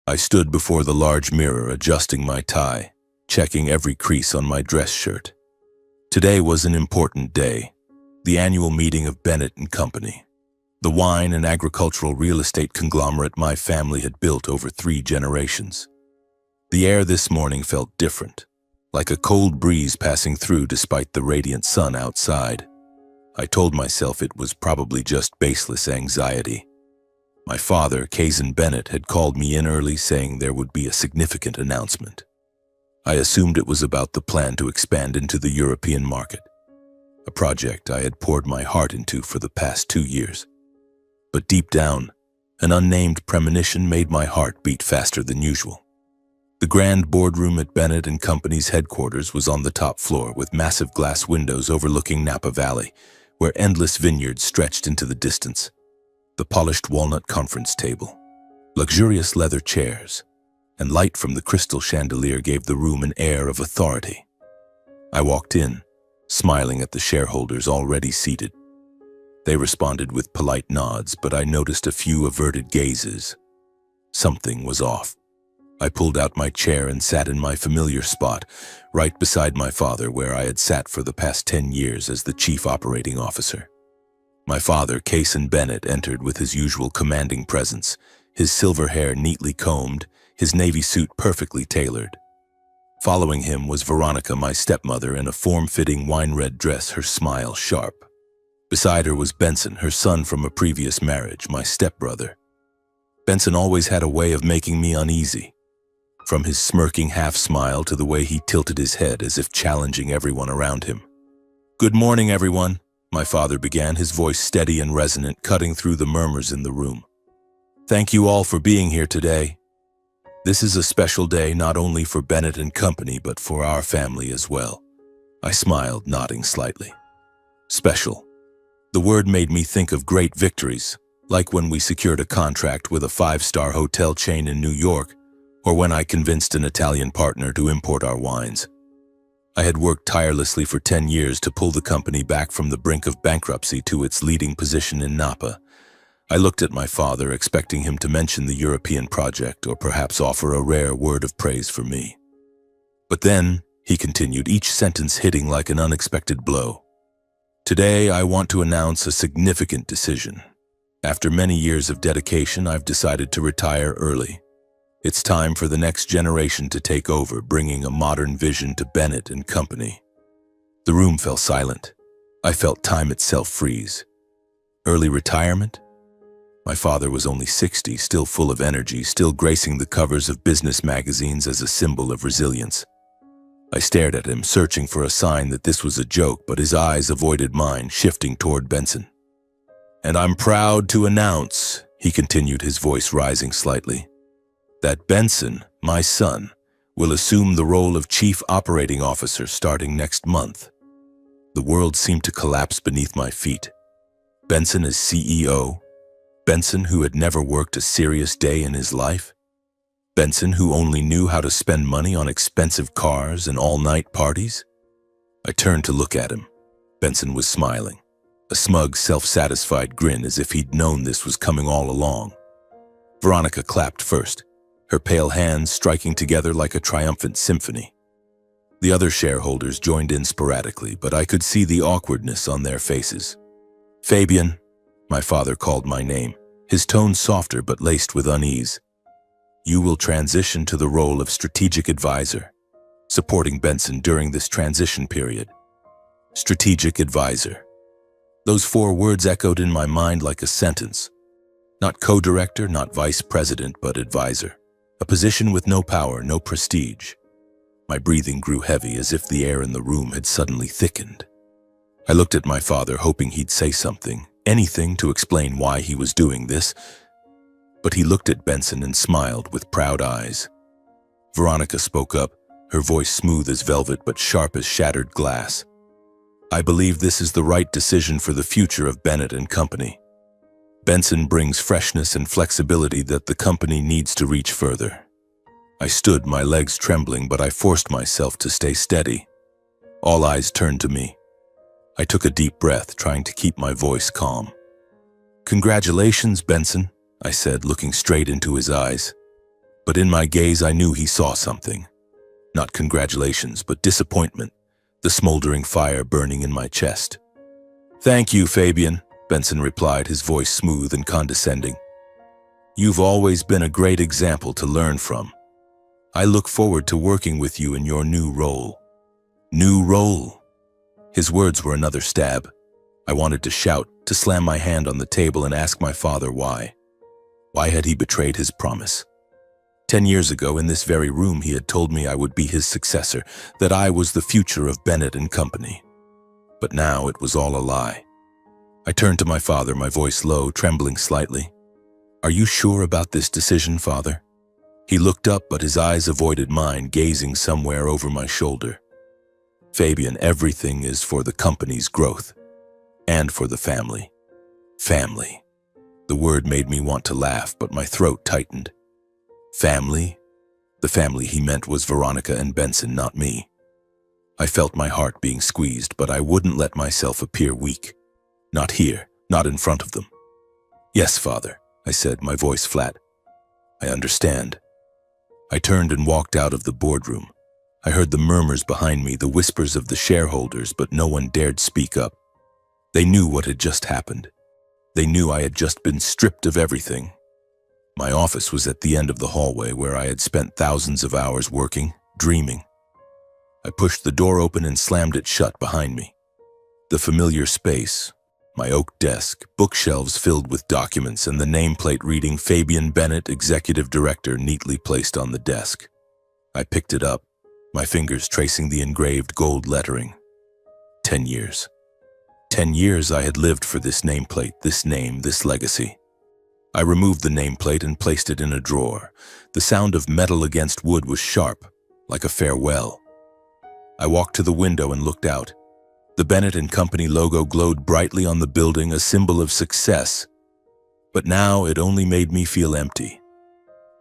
I stood before the large mirror, adjusting my tie, checking every crease on my dress shirt. Today was an important day, the annual meeting of Bennett and Company, the wine and agricultural real estate conglomerate my family had built over 3 generations. The air this morning felt different, like a cold breeze passing through despite the radiant sun outside. I told myself it was probably just baseless anxiety. My father, Kazan Bennett, had called me in early saying there would be a significant announcement. I assumed it was about the plan to expand into the European market, a project I had poured my heart into for the past 2 years. But deep down, an unnamed premonition made my heart beat faster than usual. The grand boardroom at Bennett and Company's headquarters was on the top floor with massive glass windows overlooking Napa Valley, where endless vineyards stretched into the distance. The polished walnut conference table, luxurious leather chairs, and light from the crystal chandelier gave the room an air of authority. I walked in, smiling at the shareholders already seated. They responded with polite nods, but I noticed a few averted gazes. Something was off. I pulled out my chair and sat in my familiar spot, right beside my father, where I had sat for the past 10 years as the chief operating officer. My father, Kazan Bennett, entered with his usual commanding presence, his silver hair neatly combed, his navy suit perfectly tailored. Following him was Veronica, my stepmother, in a form-fitting wine-red dress, her smile sharp. Beside her was Benson, her son from a previous marriage, my stepbrother. Benson always had a way of making me uneasy, from his smirking half-smile to the way he tilted his head as if challenging everyone around him. "Good morning, everyone," my father began, his voice steady and resonant, cutting through the murmurs in the room. "Thank you all for being here today. This is a special day not only for Bennett and Company, but for our family as well." I smiled, nodding slightly. Special. The word made me think of great victories, like when we secured a contract with a 5-star hotel chain in New York, or when I convinced an Italian partner to import our wines. I had worked tirelessly for 10 years to pull the company back from the brink of bankruptcy to its leading position in Napa. I looked at my father, expecting him to mention the European project or perhaps offer a rare word of praise for me. But then, he continued, each sentence hitting like an unexpected blow. "Today, I want to announce a significant decision. After many years of dedication, I've decided to retire early. It's time for the next generation to take over, bringing a modern vision to Bennett and Company." The room fell silent. I felt time itself freeze. Early retirement? My father was only 60, still full of energy, still gracing the covers of business magazines as a symbol of resilience. I stared at him, searching for a sign that this was a joke, but his eyes avoided mine, shifting toward Benson. "And I'm proud to announce," he continued, his voice rising slightly, "that Benson, my son, will assume the role of Chief Operating Officer starting next month." The world seemed to collapse beneath my feet. Benson as CEO? Benson, who had never worked a serious day in his life? Benson, who only knew how to spend money on expensive cars and all-night parties? I turned to look at him. Benson was smiling, a smug, self-satisfied grin as if he'd known this was coming all along. Veronica clapped first, her pale hands striking together like a triumphant symphony. The other shareholders joined in sporadically, but I could see the awkwardness on their faces. "Fabian," my father called my name, his tone softer but laced with unease. "You will transition to the role of strategic advisor, supporting Benson during this transition period." Strategic advisor. Those 4 words echoed in my mind like a sentence. Not co-director, not vice president, but advisor. A position with no power, no prestige. My breathing grew heavy, as if the air in the room had suddenly thickened. I looked at my father, hoping he'd say something, anything to explain why he was doing this, but he looked at Benson and smiled with proud eyes. Veronica spoke up, her voice smooth as velvet but sharp as shattered glass. "I believe this is the right decision for the future of Bennett and Company. Benson brings freshness and flexibility that the company needs to reach further." I stood, my legs trembling, but I forced myself to stay steady. All eyes turned to me. I took a deep breath, trying to keep my voice calm. "Congratulations, Benson," I said, looking straight into his eyes. But in my gaze I knew he saw something. Not congratulations, but disappointment, the smoldering fire burning in my chest. "Thank you, Fabian," Benson replied, his voice smooth and condescending. "You've always been a great example to learn from. I look forward to working with you in your new role." New role? His words were another stab. I wanted to shout, to slam my hand on the table and ask my father why. Why had he betrayed his promise? 10 years ago, in this very room, he had told me I would be his successor, that I was the future of Bennett and Company. But now it was all a lie. I turned to my father, my voice low, trembling slightly. "Are you sure about this decision, Father?" He looked up, but his eyes avoided mine, gazing somewhere over my shoulder. "Fabian, everything is for the company's growth. And for the family." Family. The word made me want to laugh, but my throat tightened. Family? The family he meant was Veronica and Benson, not me. I felt my heart being squeezed, but I wouldn't let myself appear weak. Not here, not in front of them. "Yes, Father," I said, my voice flat. "I understand." I turned and walked out of the boardroom. I heard the murmurs behind me, the whispers of the shareholders, but no one dared speak up. They knew what had just happened. They knew I had just been stripped of everything. My office was at the end of the hallway where I had spent thousands of hours working, dreaming. I pushed the door open and slammed it shut behind me. The familiar space, my oak desk, bookshelves filled with documents, and the nameplate reading Fabian Bennett, Executive Director, neatly placed on the desk. I picked it up, my fingers tracing the engraved gold lettering. 10 years. 10 years I had lived for this nameplate, this name, this legacy. I removed the nameplate and placed it in a drawer. The sound of metal against wood was sharp, like a farewell. I walked to the window and looked out. The Bennett and Company logo glowed brightly on the building, a symbol of success. But now it only made me feel empty.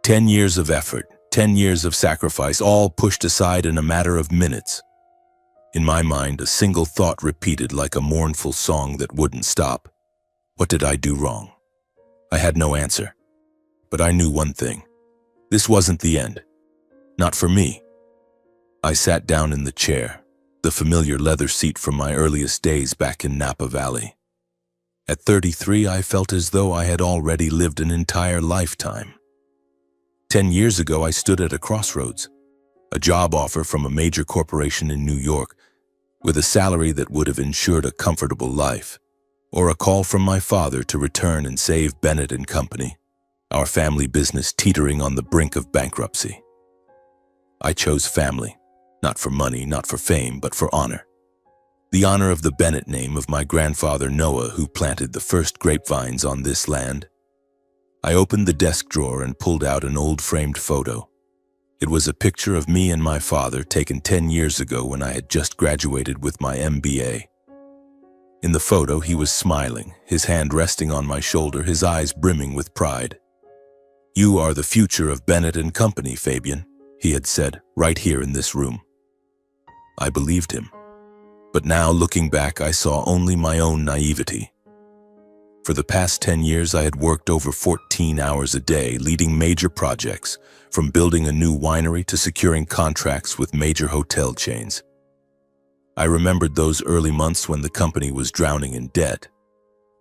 10 years of effort, 10 years of sacrifice, all pushed aside in a matter of minutes. In my mind, a single thought repeated like a mournful song that wouldn't stop. What did I do wrong? I had no answer. But I knew one thing. This wasn't the end. Not for me. I sat down in the chair, the familiar leather seat from my earliest days back in Napa Valley. At 33, I felt as though I had already lived an entire lifetime. 10 years ago, I stood at a crossroads. A job offer from a major corporation in New York, with a salary that would have ensured a comfortable life, or a call from my father to return and save Bennett and Company, our family business teetering on the brink of bankruptcy. I chose family, not for money, not for fame, but for honor. The honor of the Bennett name of my grandfather Noah, who planted the first grapevines on this land. I opened the desk drawer and pulled out an old framed photo. It was a picture of me and my father taken 10 years ago when I had just graduated with my MBA. In the photo, he was smiling, his hand resting on my shoulder, his eyes brimming with pride. "You are the future of Bennett and Company, Fabian," he had said, right here in this room. I believed him. But now, looking back, I saw only my own naivety. For the past 10 years, I had worked over 14 hours a day, leading major projects, from building a new winery to securing contracts with major hotel chains. I remembered those early months when the company was drowning in debt.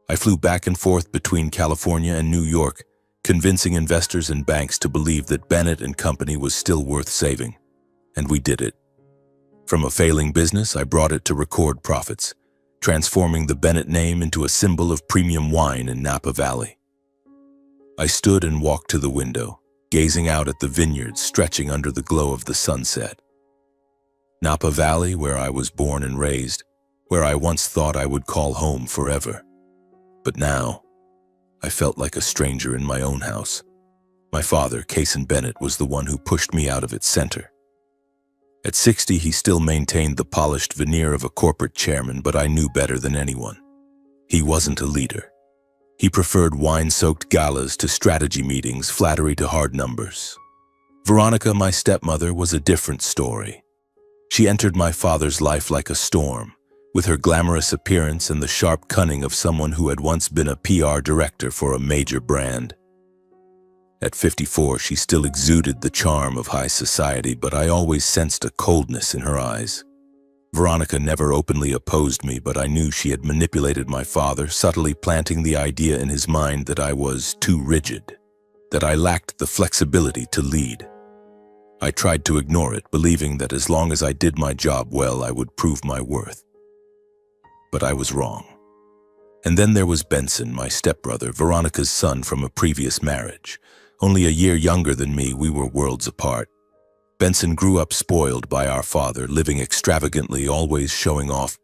I flew back and forth between California and New York, convincing investors and banks to believe that Bennett and Company was still worth saving. And we did it. From a failing business, I brought it to record profits, transforming the Bennett name into a symbol of premium wine in Napa Valley. I stood and walked to the window, gazing out at the vineyards stretching under the glow of the sunset. Napa Valley, where I was born and raised, where I once thought I would call home forever. But now, I felt like a stranger in my own house. My father, Cason Bennett, was the one who pushed me out of its center. At 60, he still maintained the polished veneer of a corporate chairman, but I knew better than anyone. He wasn't a leader. He preferred wine-soaked galas to strategy meetings, flattery to hard numbers. Veronica, my stepmother, was a different story. She entered my father's life like a storm, with her glamorous appearance and the sharp cunning of someone who had once been a PR director for a major brand. At 54, she still exuded the charm of high society, but I always sensed a coldness in her eyes. Veronica never openly opposed me, but I knew she had manipulated my father, subtly planting the idea in his mind that I was too rigid, that I lacked the flexibility to lead. I tried to ignore it, believing that as long as I did my job well, I would prove my worth. But I was wrong. And then there was Benson, my stepbrother, Veronica's son from a previous marriage. Only a year younger than me, we were worlds apart. Benson grew up spoiled by our father, living extravagantly, always showing off.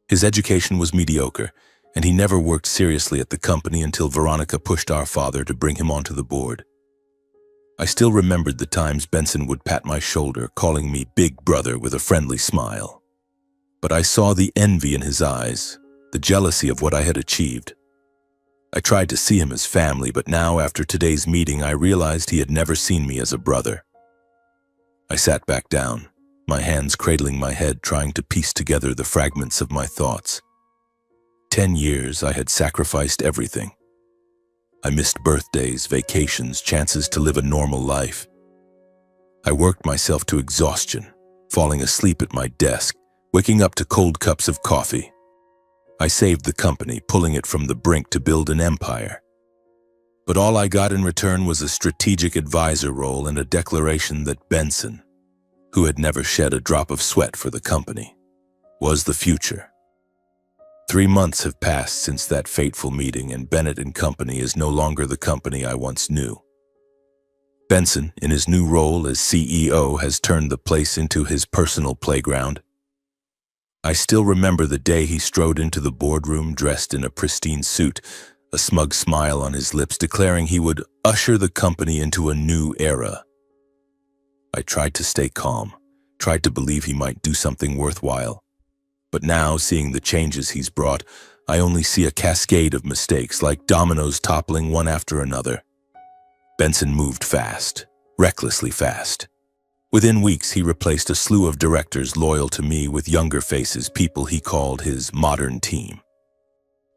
His education was mediocre, and he never worked seriously at the company until Veronica pushed our father to bring him onto the board. I still remembered the times Benson would pat my shoulder, calling me big brother with a friendly smile. But I saw the envy in his eyes, the jealousy of what I had achieved. I tried to see him as family, but now, after today's meeting, I realized he had never seen me as a brother. I sat back down, my hands cradling my head, trying to piece together the fragments of my thoughts. 10 years I had sacrificed everything. I missed birthdays, vacations, chances to live a normal life. I worked myself to exhaustion, falling asleep at my desk, waking up to cold cups of coffee. I saved the company, pulling it from the brink to build an empire. But all I got in return was a strategic advisor role and a declaration that Benson, who had never shed a drop of sweat for the company, was the future. 3 months have passed since that fateful meeting, and Bennett & Company is no longer the company I once knew. Benson, in his new role as CEO, has turned the place into his personal playground. I still remember the day he strode into the boardroom dressed in a pristine suit, a smug smile on his lips, declaring he would usher the company into a new era. I tried to stay calm, tried to believe he might do something worthwhile. But now, seeing the changes he's brought, I only see a cascade of mistakes, like dominoes toppling one after another. Benson moved fast, recklessly fast. Within weeks, he replaced a slew of directors loyal to me with younger faces, people he called his modern team.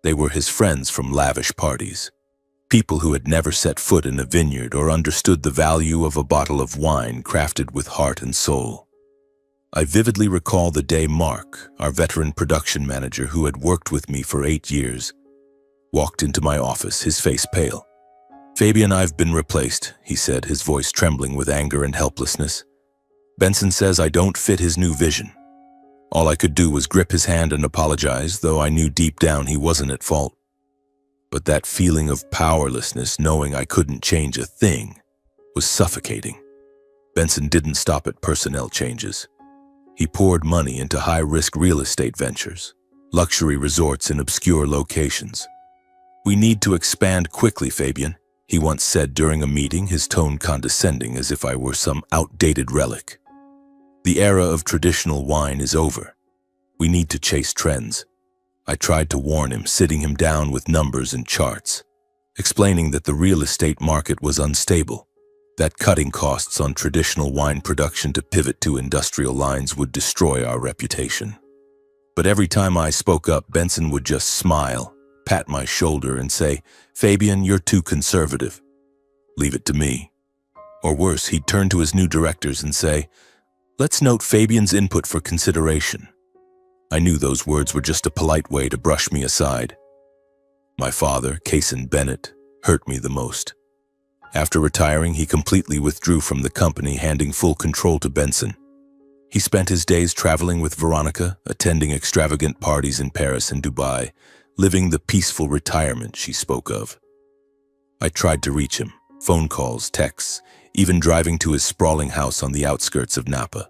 They were his friends from lavish parties, people who had never set foot in a vineyard or understood the value of a bottle of wine crafted with heart and soul. I vividly recall the day Mark, our veteran production manager who had worked with me for 8 years, walked into my office, his face pale. "Fabian, I've been replaced," he said, his voice trembling with anger and helplessness. "Benson says I don't fit his new vision." All I could do was grip his hand and apologize, though I knew deep down he wasn't at fault. But that feeling of powerlessness, knowing I couldn't change a thing, was suffocating. Benson didn't stop at personnel changes. He poured money into high-risk real estate ventures, luxury resorts in obscure locations. "We need to expand quickly, Fabian," he once said during a meeting, his tone condescending as if I were some outdated relic. "The era of traditional wine is over. We need to chase trends." I tried to warn him, sitting him down with numbers and charts, explaining that the real estate market was unstable, that cutting costs on traditional wine production to pivot to industrial lines would destroy our reputation. But every time I spoke up, Benson would just smile, pat my shoulder and say, "Fabian, you're too conservative. Leave it to me." Or worse, he'd turn to his new directors and say, "Let's note Fabian's input for consideration." I knew those words were just a polite way to brush me aside. My father, Cason Bennett, hurt me the most. After retiring, he completely withdrew from the company, handing full control to Benson. He spent his days traveling with Veronica, attending extravagant parties in Paris and Dubai, living the peaceful retirement she spoke of. I tried to reach him, phone calls, texts, even driving to his sprawling house on the outskirts of Napa.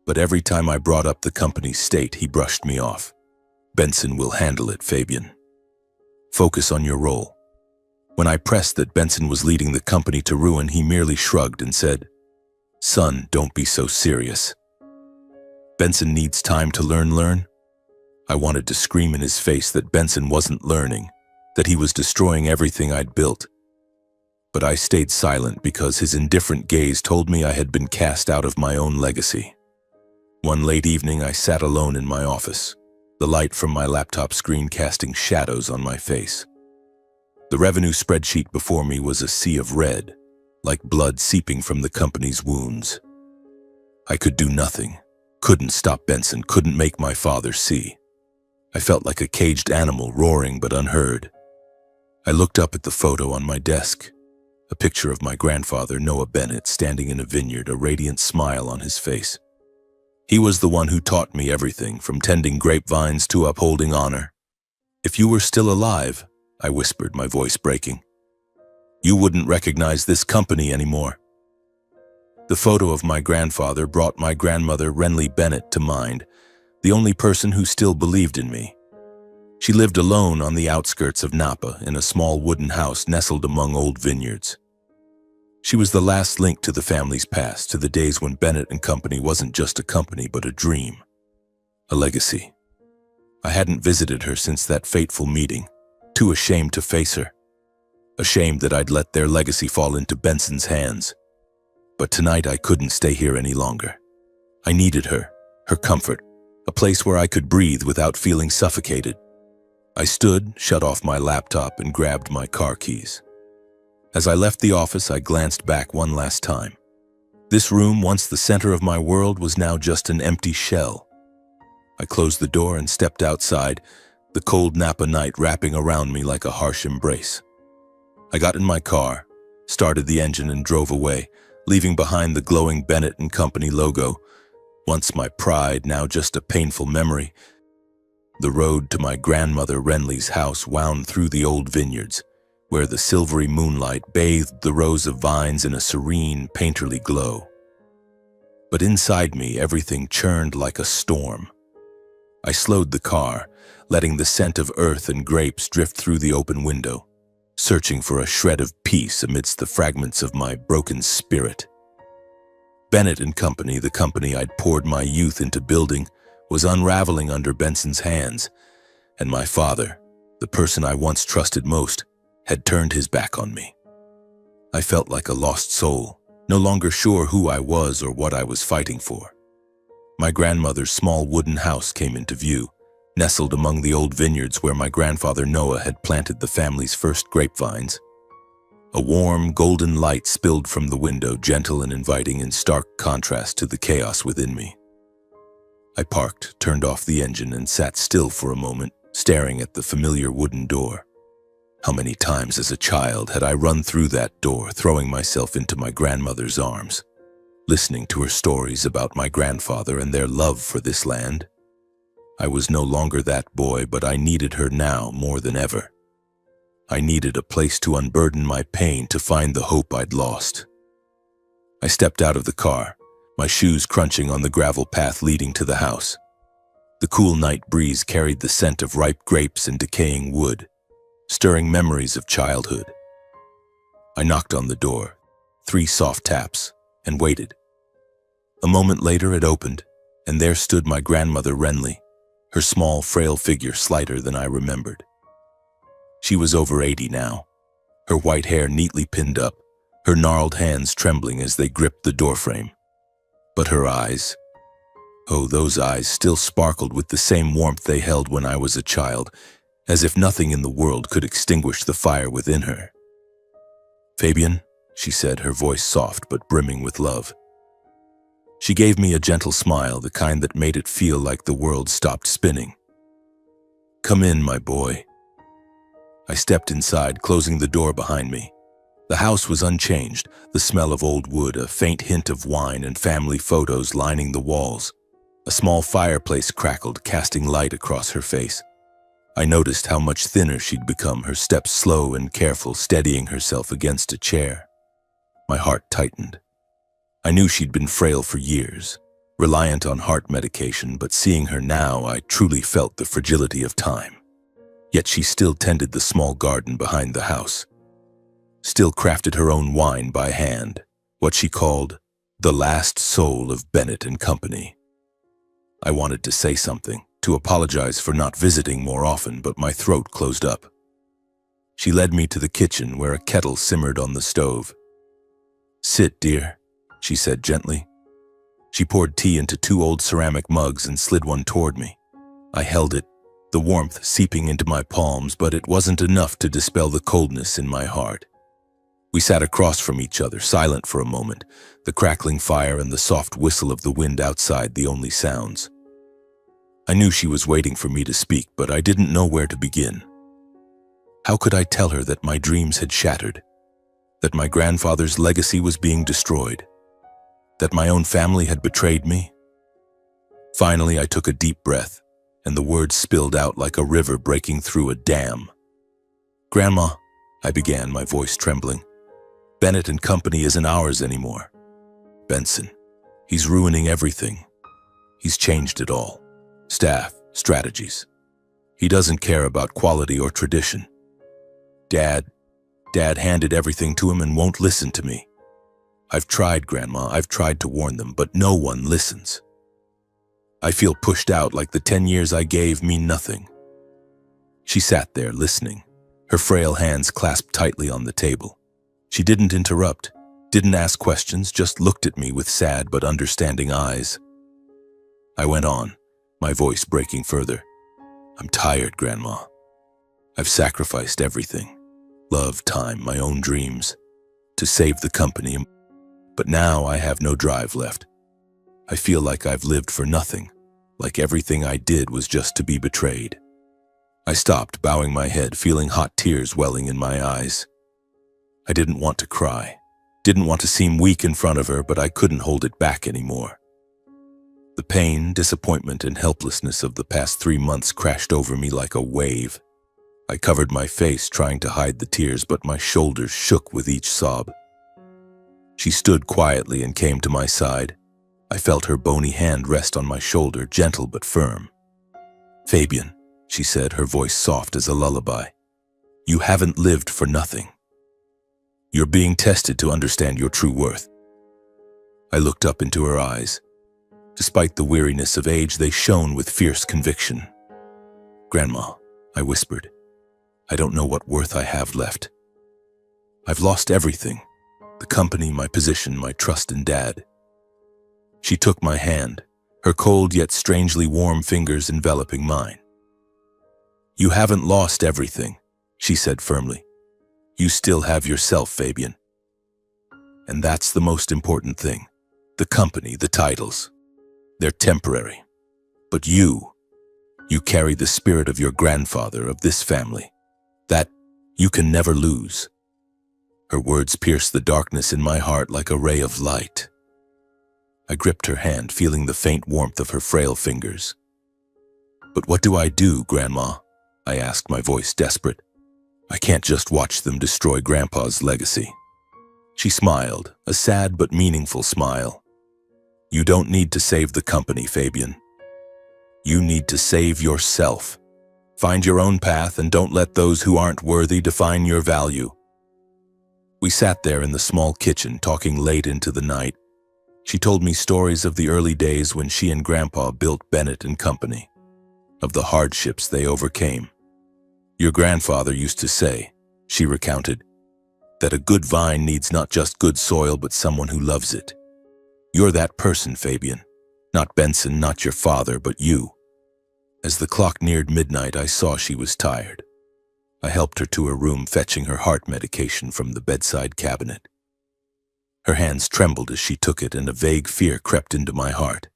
But every time I brought up the company's state, he brushed me off. "Benson will handle it, Fabian. Focus on your role." When I pressed that Benson was leading the company to ruin, he merely shrugged and said, "Son, don't be so serious. Benson needs time to learn." I wanted to scream in his face that Benson wasn't learning, that he was destroying everything I'd built. But I stayed silent because his indifferent gaze told me I had been cast out of my own legacy. One late evening, I sat alone in my office, the light from my laptop screen casting shadows on my face. The revenue spreadsheet before me was a sea of red, like blood seeping from the company's wounds. I could do nothing, couldn't stop Benson, couldn't make my father see. I felt like a caged animal roaring but unheard. I looked up at the photo on my desk, a picture of my grandfather, Noah Bennett, standing in a vineyard, a radiant smile on his face. He was the one who taught me everything, from tending grapevines to upholding honor. "If you were still alive," I whispered, my voice breaking, "you wouldn't recognize this company anymore." The photo of my grandfather brought my grandmother, Renlee Bennett, to mind, the only person who still believed in me. She lived alone on the outskirts of Napa in a small wooden house nestled among old vineyards. She was the last link to the family's past, to the days when Bennett and Company wasn't just a company but a dream, a legacy. I hadn't visited her since that fateful meeting, too ashamed to face her, ashamed that I'd let their legacy fall into Benson's hands. But tonight I couldn't stay here any longer. I needed her comfort, a place where I could breathe without feeling suffocated. I stood, shut off my laptop, and grabbed my car keys. As I left the office, I glanced back one last time. This room, once the center of my world, was now just an empty shell. I closed the door and stepped outside, the cold Napa night wrapping around me like a harsh embrace. I got in my car, started the engine, and drove away, leaving behind the glowing Bennett and Company logo, once my pride, now just a painful memory. The road to my grandmother Renlee's house wound through the old vineyards, where the silvery moonlight bathed the rows of vines in a serene, painterly glow. But inside me, everything churned like a storm. I slowed the car, letting the scent of earth and grapes drift through the open window, searching for a shred of peace amidst the fragments of my broken spirit. Bennett and Company, the company I'd poured my youth into building, was unraveling under Benson's hands, and my father, the person I once trusted most, had turned his back on me. I felt like a lost soul, no longer sure who I was or what I was fighting for. My grandmother's small wooden house came into view, nestled among the old vineyards where my grandfather Noah had planted the family's first grapevines. A warm, golden light spilled from the window, gentle and inviting, in stark contrast to the chaos within me. I parked, turned off the engine, and sat still for a moment, staring at the familiar wooden door. How many times as a child had I run through that door, throwing myself into my grandmother's arms, listening to her stories about my grandfather and their love for this land. I was no longer that boy, but I needed her now more than ever. I needed a place to unburden my pain, to find the hope I'd lost. I stepped out of the car, my shoes crunching on the gravel path leading to the house. The cool night breeze carried the scent of ripe grapes and decaying wood, stirring memories of childhood. I knocked on the door, 3 soft taps, and waited. A moment later it opened, and there stood my grandmother Renlee, her small, frail figure slighter than I remembered. She was over 80 now, her white hair neatly pinned up, her gnarled hands trembling as they gripped the doorframe. But her eyes, oh, those eyes still sparkled with the same warmth they held when I was a child, as if nothing in the world could extinguish the fire within her. "Fabian," she said, her voice soft but brimming with love. She gave me a gentle smile, the kind that made it feel like the world stopped spinning. "Come in, my boy." I stepped inside, closing the door behind me. The house was unchanged, the smell of old wood, a faint hint of wine, and family photos lining the walls. A small fireplace crackled, casting light across her face. I noticed how much thinner she'd become, her steps slow and careful, steadying herself against a chair. My heart tightened. I knew she'd been frail for years, reliant on heart medication, but seeing her now, I truly felt the fragility of time. Yet she still tended the small garden behind the house, still crafted her own wine by hand, what she called the last soul of Bennett and Company. I wanted to say something, to apologize for not visiting more often, but my throat closed up. She led me to the kitchen where a kettle simmered on the stove. "Sit, dear," she said gently. She poured tea into 2 old ceramic mugs and slid one toward me. I held it, the warmth seeping into my palms, but it wasn't enough to dispel the coldness in my heart. We sat across from each other, silent for a moment, the crackling fire and the soft whistle of the wind outside the only sounds. I knew she was waiting for me to speak, but I didn't know where to begin. How could I tell her that my dreams had shattered, that my grandfather's legacy was being destroyed, that my own family had betrayed me? Finally, I took a deep breath, and the words spilled out like a river breaking through a dam. "Grandma," I began, my voice trembling, "Bennett and Company isn't ours anymore. Benson, he's ruining everything. He's changed it all. Staff, strategies. He doesn't care about quality or tradition. Dad handed everything to him and won't listen to me. I've tried, Grandma, I've tried to warn them, but no one listens. I feel pushed out, like the 10 years I gave mean nothing." She sat there listening, her frail hands clasped tightly on the table. She didn't interrupt, didn't ask questions, just looked at me with sad but understanding eyes. I went on, my voice breaking further. "I'm tired, Grandma. I've sacrificed everything. Love, time, my own dreams, to save the company, but now I have no drive left. I feel like I've lived for nothing, like everything I did was just to be betrayed." I stopped, bowing my head, feeling hot tears welling in my eyes. I didn't want to cry, didn't want to seem weak in front of her, but I couldn't hold it back anymore. The pain, disappointment, and helplessness of the past 3 months crashed over me like a wave. I covered my face, trying to hide the tears, but my shoulders shook with each sob. She stood quietly and came to my side. I felt her bony hand rest on my shoulder, gentle but firm. "Fabian," she said, her voice soft as a lullaby, "you haven't lived for nothing. You're being tested to understand your true worth." I looked up into her eyes. Despite the weariness of age, they shone with fierce conviction. "Grandma," I whispered, "I don't know what worth I have left. I've lost everything, the company, my position, my trust in Dad." She took my hand, her cold yet strangely warm fingers enveloping mine. "You haven't lost everything," she said firmly. "You still have yourself, Fabian. And that's the most important thing. The company, the titles, they're temporary. But you carry the spirit of your grandfather, of this family. That you can never lose." Her words pierced the darkness in my heart like a ray of light. I gripped her hand, feeling the faint warmth of her frail fingers. "But what do I do, Grandma?" I asked, my voice desperate. "I can't just watch them destroy Grandpa's legacy." She smiled, a sad but meaningful smile. "You don't need to save the company, Fabian. You need to save yourself. Find your own path and don't let those who aren't worthy define your value." We sat there in the small kitchen, talking late into the night. She told me stories of the early days when she and Grandpa built Bennett and Company, of the hardships they overcame. "Your grandfather used to say," she recounted, "that a good vine needs not just good soil but someone who loves it. You're that person, Fabian. Not Benson, not your father, but you." As the clock neared midnight, I saw she was tired. I helped her to her room, fetching her heart medication from the bedside cabinet. Her hands trembled as she took it, and a vague fear crept into my heart.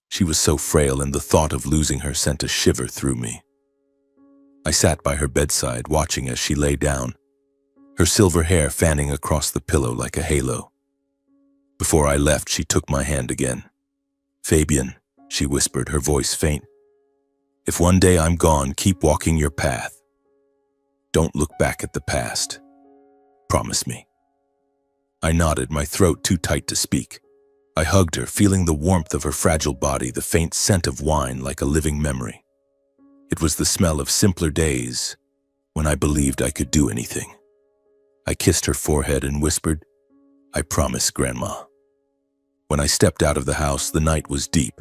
She was so frail, and the thought of losing her sent a shiver through me. I sat by her bedside, watching as she lay down, her silver hair fanning across the pillow like a halo. Before I left, she took my hand again. "Fabian," she whispered, her voice faint, "if one day I'm gone, keep walking your path. Don't look back at the past. Promise me." I nodded, my throat too tight to speak. I hugged her, feeling the warmth of her fragile body, the faint scent of wine like a living memory. It was the smell of simpler days, when I believed I could do anything. I kissed her forehead and whispered, "I promise, Grandma." When I stepped out of the house, the night was deep.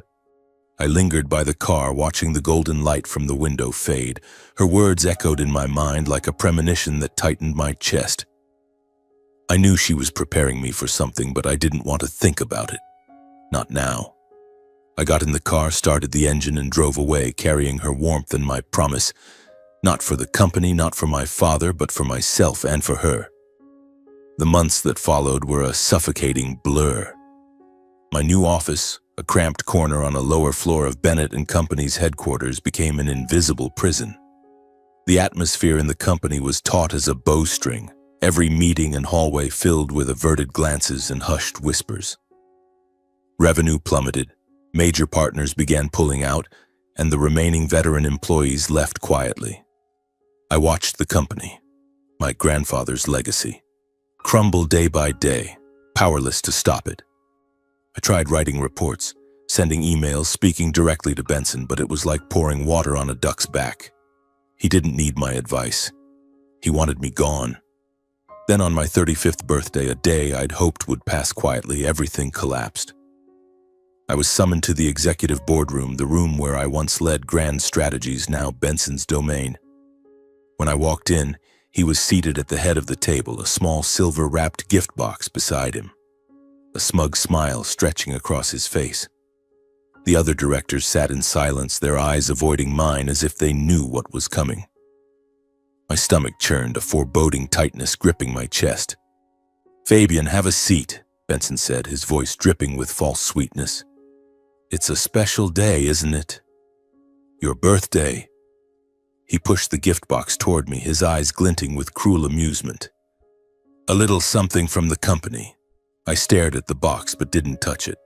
I lingered by the car, watching the golden light from the window fade. Her words echoed in my mind like a premonition that tightened my chest. I knew she was preparing me for something, but I didn't want to think about it. Not now. I got in the car, started the engine, and drove away, carrying her warmth and my promise, not for the company, not for my father, but for myself and for her. The months that followed were a suffocating blur. My new office, a cramped corner on a lower floor of Bennett & Company's headquarters, became an invisible prison. The atmosphere in the company was taut as a bowstring, every meeting and hallway filled with averted glances and hushed whispers. Revenue plummeted, major partners began pulling out, and the remaining veteran employees left quietly. I watched the company, my grandfather's legacy, crumble day by day, powerless to stop it. I tried writing reports, sending emails, speaking directly to Benson, but it was like pouring water on a duck's back. He didn't need my advice. He wanted me gone. Then on my 35th birthday, a day I'd hoped would pass quietly, everything collapsed. I was summoned to the executive boardroom, the room where I once led grand strategies, now Benson's domain. When I walked in, he was seated at the head of the table, a small silver-wrapped gift box beside him, a smug smile stretching across his face. The other directors sat in silence, their eyes avoiding mine as if they knew what was coming. My stomach churned, a foreboding tightness gripping my chest. "Fabian, have a seat," Benson said, his voice dripping with false sweetness. "It's a special day, isn't it? Your birthday." He pushed the gift box toward me, his eyes glinting with cruel amusement. "A little something from the company." I stared at the box but didn't touch it.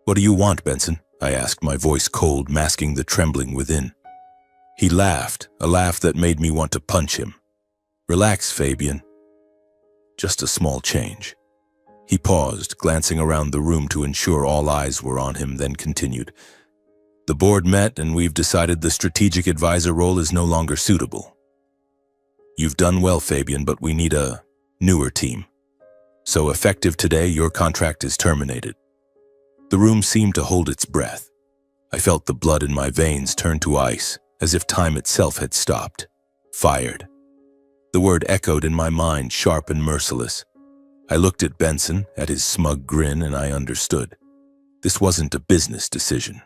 "What do you want, Benson?" I asked, my voice cold, masking the trembling within. He laughed, a laugh that made me want to punch him. "Relax, Fabian. Just a small change." He paused, glancing around the room to ensure all eyes were on him, then continued. "The board met and we've decided the strategic advisor role is no longer suitable. You've done well, Fabian, but we need a newer team. So effective today, your contract is terminated." The room seemed to hold its breath. I felt the blood in my veins turn to ice, as if time itself had stopped. Fired. The word echoed in my mind, sharp and merciless. I looked at Benson, at his smug grin, and I understood. This wasn't a business decision.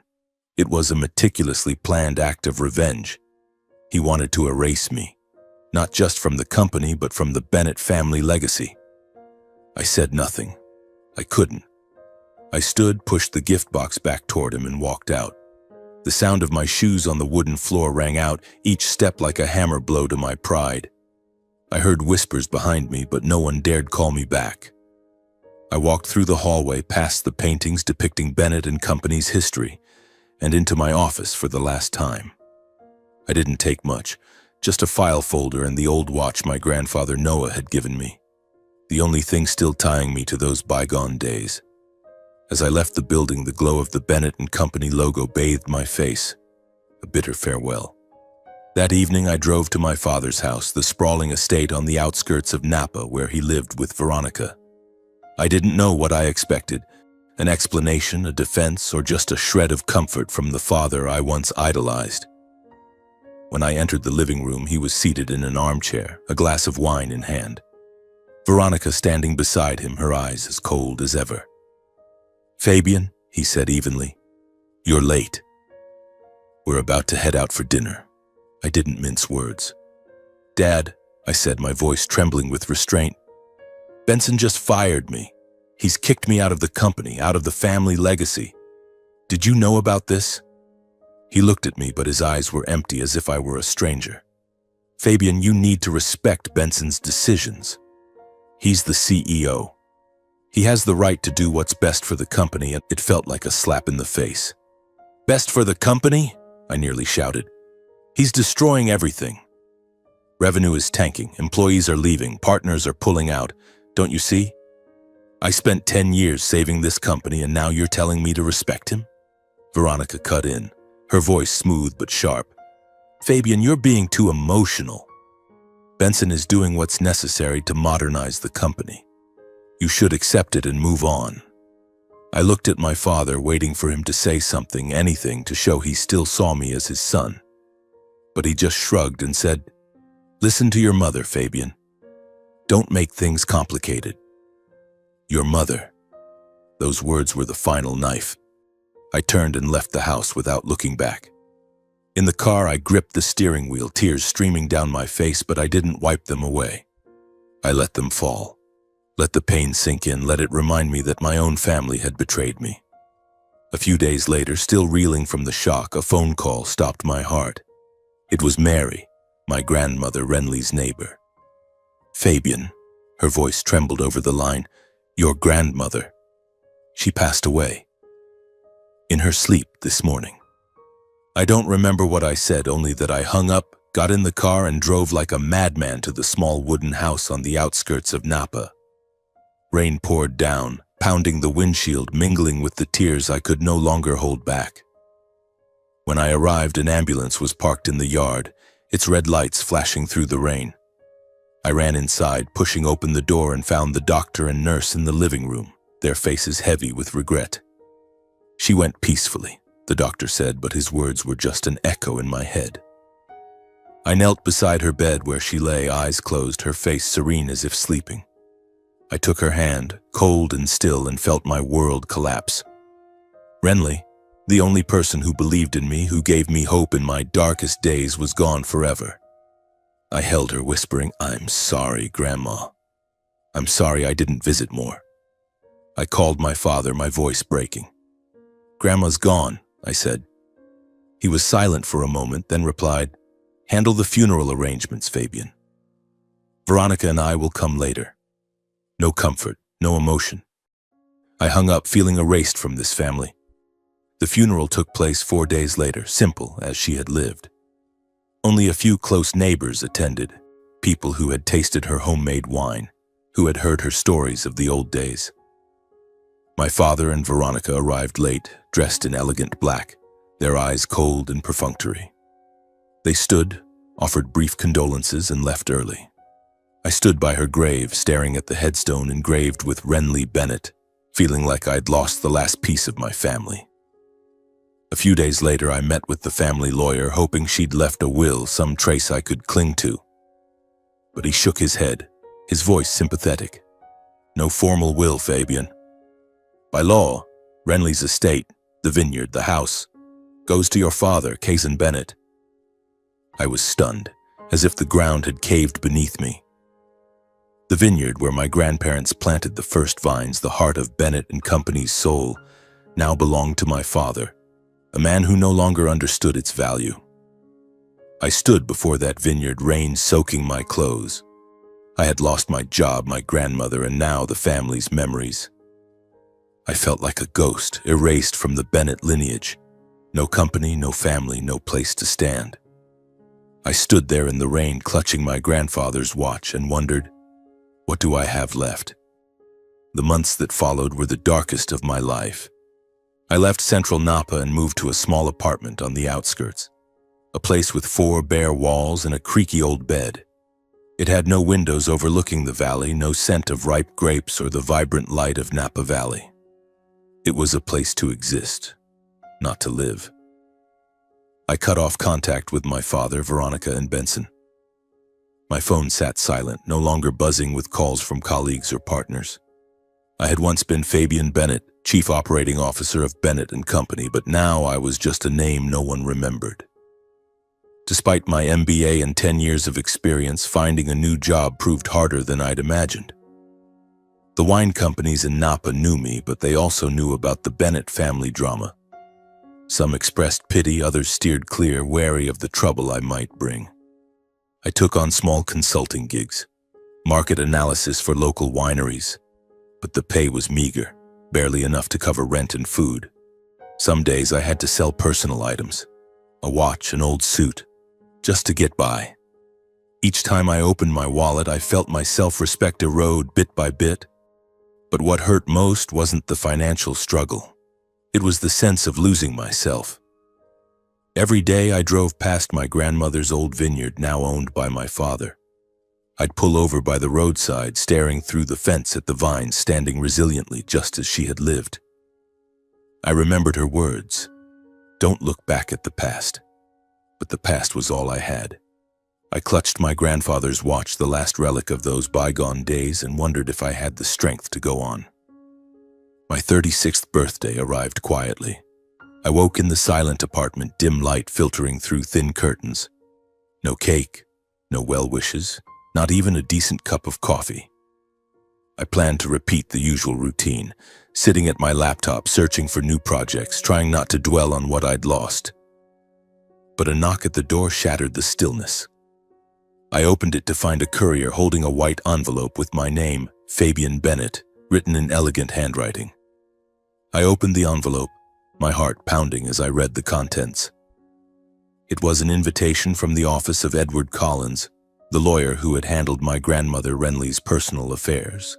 It was a meticulously planned act of revenge. He wanted to erase me, not just from the company, but from the Bennett family legacy. I said nothing. I couldn't. I stood, pushed the gift box back toward him, and walked out. The sound of my shoes on the wooden floor rang out, each step like a hammer blow to my pride. I heard whispers behind me, but no one dared call me back. I walked through the hallway, past the paintings depicting Bennett & Company's history, and into my office for the last time. I didn't take much, just a file folder and the old watch my grandfather Noah had given me, the only thing still tying me to those bygone days. As I left the building, the glow of the Bennett & Company logo bathed my face, a bitter farewell. That evening, I drove to my father's house, the sprawling estate on the outskirts of Napa where he lived with Veronica. I didn't know what I expected, an explanation, a defense, or just a shred of comfort from the father I once idolized. When I entered the living room, he was seated in an armchair, a glass of wine in hand. Veronica standing beside him, her eyes as cold as ever. "Fabian," he said evenly, "you're late. We're about to head out for dinner." I didn't mince words. "Dad," I said, my voice trembling with restraint, "Benson just fired me. He's kicked me out of the company, out of the family legacy. Did you know about this?" He looked at me, but his eyes were empty, as if I were a stranger. "Fabian, you need to respect Benson's decisions. He's the CEO. He has the right to do what's best for the company," and it felt like a slap in the face. "Best for the company?" I nearly shouted. "He's destroying everything. Revenue is tanking, employees are leaving, partners are pulling out. Don't you see? I spent 10 years saving this company, and now you're telling me to respect him?" Veronica cut in, her voice smooth but sharp. "Fabian, you're being too emotional. Benson is doing what's necessary to modernize the company. You should accept it and move on." I looked at my father, waiting for him to say something, anything, to show he still saw me as his son. But he just shrugged and said, "Listen to your mother, Fabian. Don't make things complicated." Your mother. Those words were the final knife. I turned and left the house without looking back. In the car, I gripped the steering wheel, tears streaming down my face, but I didn't wipe them away. I let them fall. Let the pain sink in, let it remind me that my own family had betrayed me. A few days later, still reeling from the shock, a phone call stopped my heart. It was Mary, my grandmother Renly's neighbor. "Fabian," her voice trembled over the line, "your grandmother. She passed away. In her sleep this morning." I don't remember what I said, only that I hung up, got in the car, and drove like a madman to the small wooden house on the outskirts of Napa. Rain poured down, pounding the windshield, mingling with the tears I could no longer hold back. When I arrived, an ambulance was parked in the yard, its red lights flashing through the rain. I ran inside, pushing open the door, and found the doctor and nurse in the living room, their faces heavy with regret. "She went peacefully," the doctor said, but his words were just an echo in my head. I knelt beside her bed where she lay, eyes closed, her face serene as if sleeping. I took her hand, cold and still, and felt my world collapse. Renly, the only person who believed in me, who gave me hope in my darkest days, was gone forever. I held her, whispering, "I'm sorry, Grandma. I'm sorry I didn't visit more." I called my father, my voice breaking. "Grandma's gone," I said. He was silent for a moment, then replied, "Handle the funeral arrangements, Fabian. Veronica and I will come later." No comfort, no emotion. I hung up, feeling erased from this family. The funeral took place 4 days later, simple as she had lived. Only a few close neighbors attended, people who had tasted her homemade wine, who had heard her stories of the old days. My father and Veronica arrived late, dressed in elegant black, their eyes cold and perfunctory. They stood, offered brief condolences, and left early. I stood by her grave, staring at the headstone engraved with Renly Bennett, feeling like I'd lost the last piece of my family. A few days later, I met with the family lawyer, hoping she'd left a will, some trace I could cling to. But he shook his head, his voice sympathetic. "No formal will, Fabian. By law, Renly's estate, the vineyard, the house, goes to your father, Kazan Bennett." I was stunned, as if the ground had caved beneath me. The vineyard where my grandparents planted the first vines, the heart of Bennett and Company's soul, now belonged to my father, a man who no longer understood its value. I stood before that vineyard, rain soaking my clothes. I had lost my job, my grandmother, and now the family's memories. I felt like a ghost, erased from the Bennett lineage. No company, no family, no place to stand. I stood there in the rain, clutching my grandfather's watch, and wondered, what do I have left? The months that followed were the darkest of my life. I left central Napa and moved to a small apartment on the outskirts, a place with 4 bare walls and a creaky old bed. It had no windows overlooking the valley, no scent of ripe grapes or the vibrant light of Napa Valley. It was a place to exist, not to live. I cut off contact with my father, Veronica, and Benson. My phone sat silent, no longer buzzing with calls from colleagues or partners. I had once been Fabian Bennett, Chief Operating Officer of Bennett and Company, but now I was just a name no one remembered. Despite my MBA and 10 years of experience, finding a new job proved harder than I'd imagined. The wine companies in Napa knew me, but they also knew about the Bennett family drama. Some expressed pity, others steered clear, wary of the trouble I might bring. I took on small consulting gigs, market analysis for local wineries, but the pay was meager, barely enough to cover rent and food. Some days I had to sell personal items, a watch, an old suit, just to get by. Each time I opened my wallet, I felt my self-respect erode bit by bit. But what hurt most wasn't the financial struggle. It was the sense of losing myself. Every day I drove past my grandmother's old vineyard, now owned by my father. I'd pull over by the roadside, staring through the fence at the vines standing resiliently just as she had lived. I remembered her words, "Don't look back at the past." But the past was all I had. I clutched my grandfather's watch, the last relic of those bygone days, and wondered if I had the strength to go on. My 36th birthday arrived quietly. I woke in the silent apartment, dim light filtering through thin curtains. No cake, no well wishes, not even a decent cup of coffee. I planned to repeat the usual routine, sitting at my laptop searching for new projects, trying not to dwell on what I'd lost. But a knock at the door shattered the stillness. I opened it to find a courier holding a white envelope with my name, Fabian Bennett, written in elegant handwriting. I opened the envelope, my heart pounding as I read the contents. It was an invitation from the office of Edward Collins, the lawyer who had handled my grandmother Renly's personal affairs.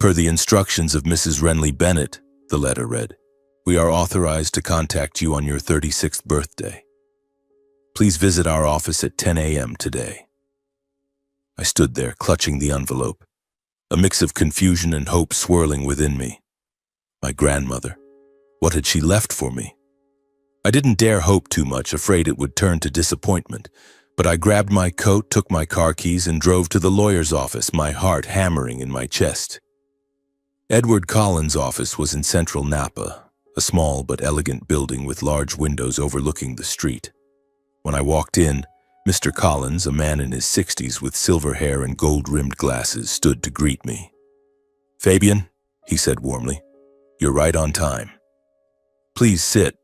Per the instructions of Mrs. Renly Bennett, the letter read, we are authorized to contact you on your 36th birthday. Please visit our office at 10 a.m. today. I stood there, clutching the envelope, a mix of confusion and hope swirling within me. My grandmother. What had she left for me? I didn't dare hope too much, afraid it would turn to disappointment, but I grabbed my coat, took my car keys, and drove to the lawyer's office, my heart hammering in my chest. Edward Collins' office was in central Napa, a small but elegant building with large windows overlooking the street. When I walked in, Mr. Collins, a man in his 60s with silver hair and gold-rimmed glasses, stood to greet me. Fabian, he said warmly, you're right on time. Please sit.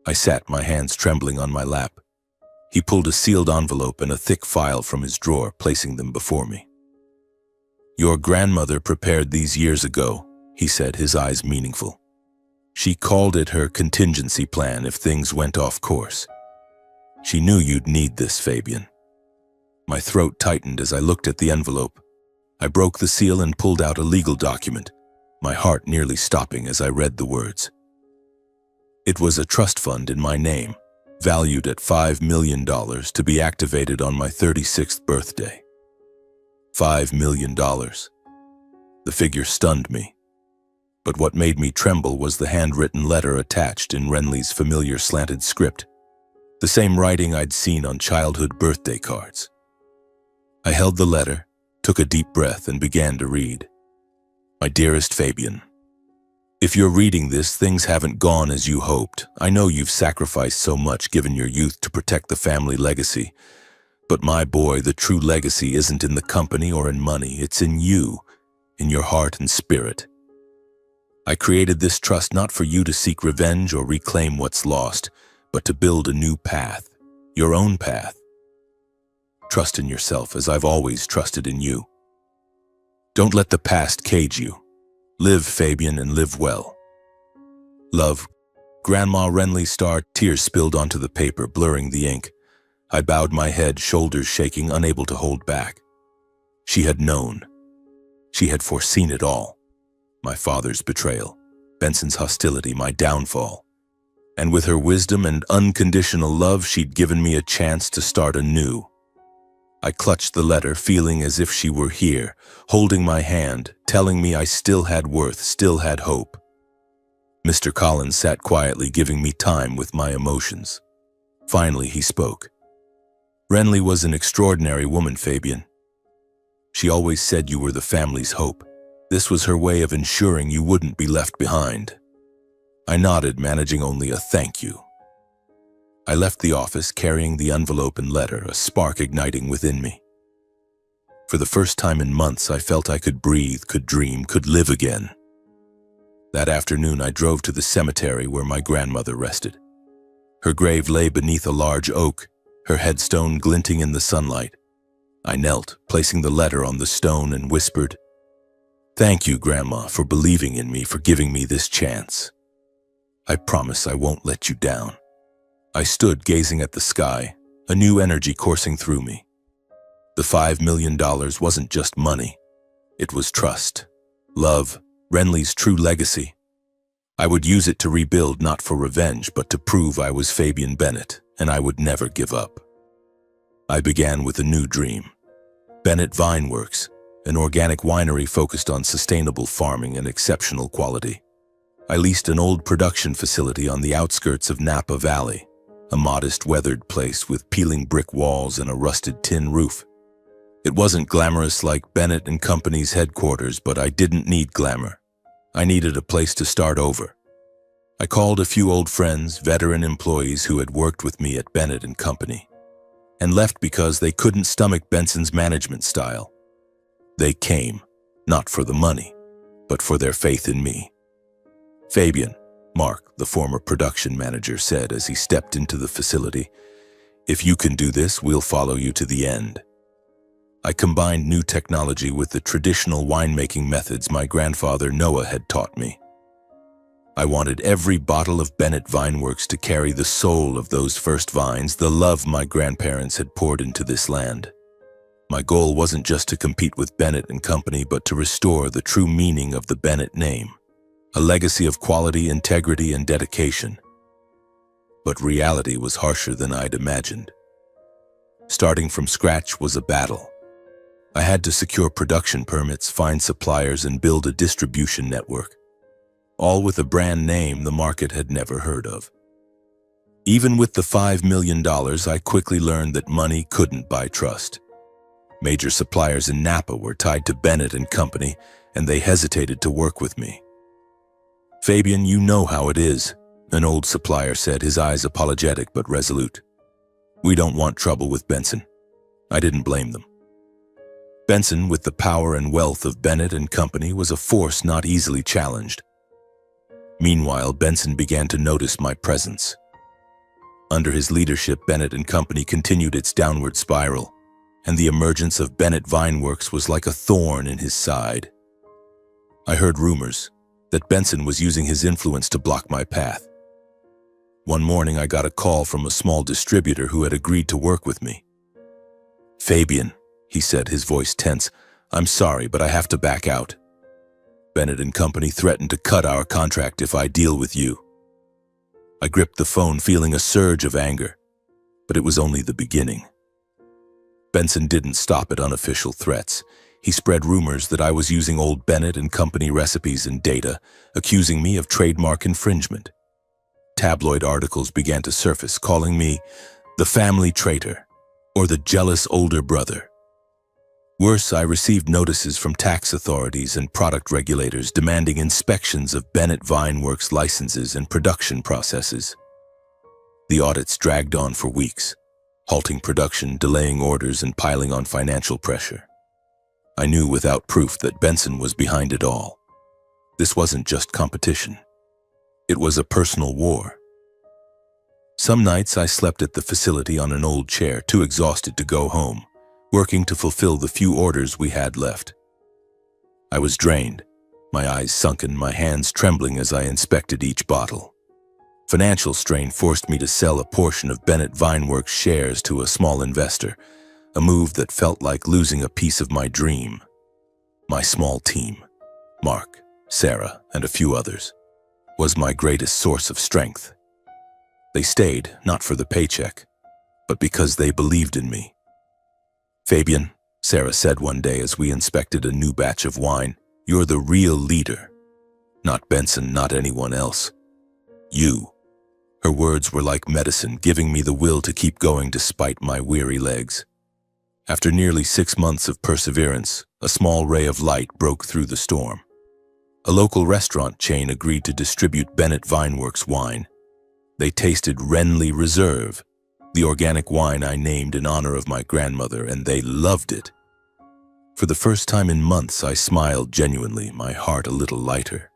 I sat, my hands trembling on my lap. He pulled a sealed envelope and a thick file from his drawer, placing them before me. Your grandmother prepared these years ago, he said, his eyes meaningful. She called it her contingency plan if things went off course. She knew you'd need this, Fabian. My throat tightened as I looked at the envelope. I broke the seal and pulled out a legal document, my heart nearly stopping as I read the words. It was a trust fund in my name, valued at $5 million to be activated on my 36th birthday. $5 million. The figure stunned me. But what made me tremble was the handwritten letter attached in Renly's familiar slanted script, the same writing I'd seen on childhood birthday cards. I held the letter, took a deep breath, and began to read. My dearest Fabian, if you're reading this, things haven't gone as you hoped. I know you've sacrificed so much given your youth to protect the family legacy. But my boy, the true legacy isn't in the company or in money. It's in you, in your heart and spirit. I created this trust not for you to seek revenge or reclaim what's lost, but to build a new path, your own path. Trust in yourself as I've always trusted in you. Don't let the past cage you. Live, Fabian, and live well. Love, Grandma Renly Star. Tears spilled onto the paper, blurring the ink. I bowed my head, shoulders shaking, unable to hold back. She had known. She had foreseen it all. My father's betrayal, Benson's hostility, my downfall. And with her wisdom and unconditional love, she'd given me a chance to start anew. I clutched the letter, feeling as if she were here, holding my hand, telling me I still had worth, still had hope. Mr. Collins sat quietly, giving me time with my emotions. Finally, he spoke. Renly was an extraordinary woman, Fabian. She always said you were the family's hope. This was her way of ensuring you wouldn't be left behind. I nodded, managing only a thank you. I left the office carrying the envelope and letter, a spark igniting within me. For the first time in months, I felt I could breathe, could dream, could live again. That afternoon, I drove to the cemetery where my grandmother rested. Her grave lay beneath a large oak, her headstone glinting in the sunlight. I knelt, placing the letter on the stone, and whispered, "Thank you, Grandma, for believing in me, for giving me this chance. I promise I won't let you down." I stood gazing at the sky, a new energy coursing through me. The $5 million wasn't just money. It was trust, love, Renly's true legacy. I would use it to rebuild, not for revenge, but to prove I was Fabian Bennett, and I would never give up. I began with a new dream. Bennett Vineworks, an organic winery focused on sustainable farming and exceptional quality. I leased an old production facility on the outskirts of Napa Valley, a modest, weathered place with peeling brick walls and a rusted tin roof. It wasn't glamorous like Bennett and Company's headquarters, but I didn't need glamour. I needed a place to start over. I called a few old friends, veteran employees who had worked with me at Bennett and Company, and left because they couldn't stomach Benson's management style. They came, not for the money, but for their faith in me. Fabian, Mark, the former production manager, said as he stepped into the facility, "If you can do this, we'll follow you to the end." I combined new technology with the traditional winemaking methods my grandfather Noah had taught me. I wanted every bottle of Bennett Vineworks to carry the soul of those first vines, the love my grandparents had poured into this land. My goal wasn't just to compete with Bennett and Company, but to restore the true meaning of the Bennett name, a legacy of quality, integrity, and dedication. But reality was harsher than I'd imagined. Starting from scratch was a battle. I had to secure production permits, find suppliers, and build a distribution network, all with a brand name the market had never heard of. Even with the $5 million, I quickly learned that money couldn't buy trust. Major suppliers in Napa were tied to Bennett and Company, and they hesitated to work with me. "Fabian, you know how it is," an old supplier said, his eyes apologetic but resolute. "We don't want trouble with Benson." I didn't blame them. Benson, with the power and wealth of Bennett and Company, was a force not easily challenged. Meanwhile, Benson began to notice my presence. Under his leadership, Bennett and Company continued its downward spiral, and the emergence of Bennett Vineworks was like a thorn in his side. I heard rumors that Benson was using his influence to block my path. One morning, I got a call from a small distributor who had agreed to work with me. "Fabian," he said, his voice tense, "I'm sorry, but I have to back out. Bennett and Company threatened to cut our contract if I deal with you." I gripped the phone, feeling a surge of anger, but it was only the beginning. Benson didn't stop at unofficial threats. He spread rumors that I was using old Bennett and Company recipes and data, accusing me of trademark infringement. Tabloid articles began to surface, calling me the family traitor or the jealous older brother. Worse, I received notices from tax authorities and product regulators demanding inspections of Bennett Vineworks licenses and production processes. The audits dragged on for weeks, halting production, delaying orders, and piling on financial pressure. I knew without proof that Benson was behind it all. This wasn't just competition. It was a personal war. Some nights I slept at the facility on an old chair, too exhausted to go home, working to fulfill the few orders we had left. I was drained, my eyes sunken, my hands trembling as I inspected each bottle. Financial strain forced me to sell a portion of Bennett Vineworks shares to a small investor, a move that felt like losing a piece of my dream. My small team, Mark, Sarah, and a few others, was my greatest source of strength. They stayed, not for the paycheck, but because they believed in me. "Fabian," Sarah said one day as we inspected a new batch of wine, "you're the real leader. Not Benson, not anyone else. You." Her words were like medicine, giving me the will to keep going despite my weary legs. After nearly 6 months of perseverance, a small ray of light broke through the storm. A local restaurant chain agreed to distribute Bennett Vineworks wine. They tasted Renly Reserve, the organic wine I named in honor of my grandmother, and they loved it. For the first time in months, I smiled genuinely, my heart a little lighter.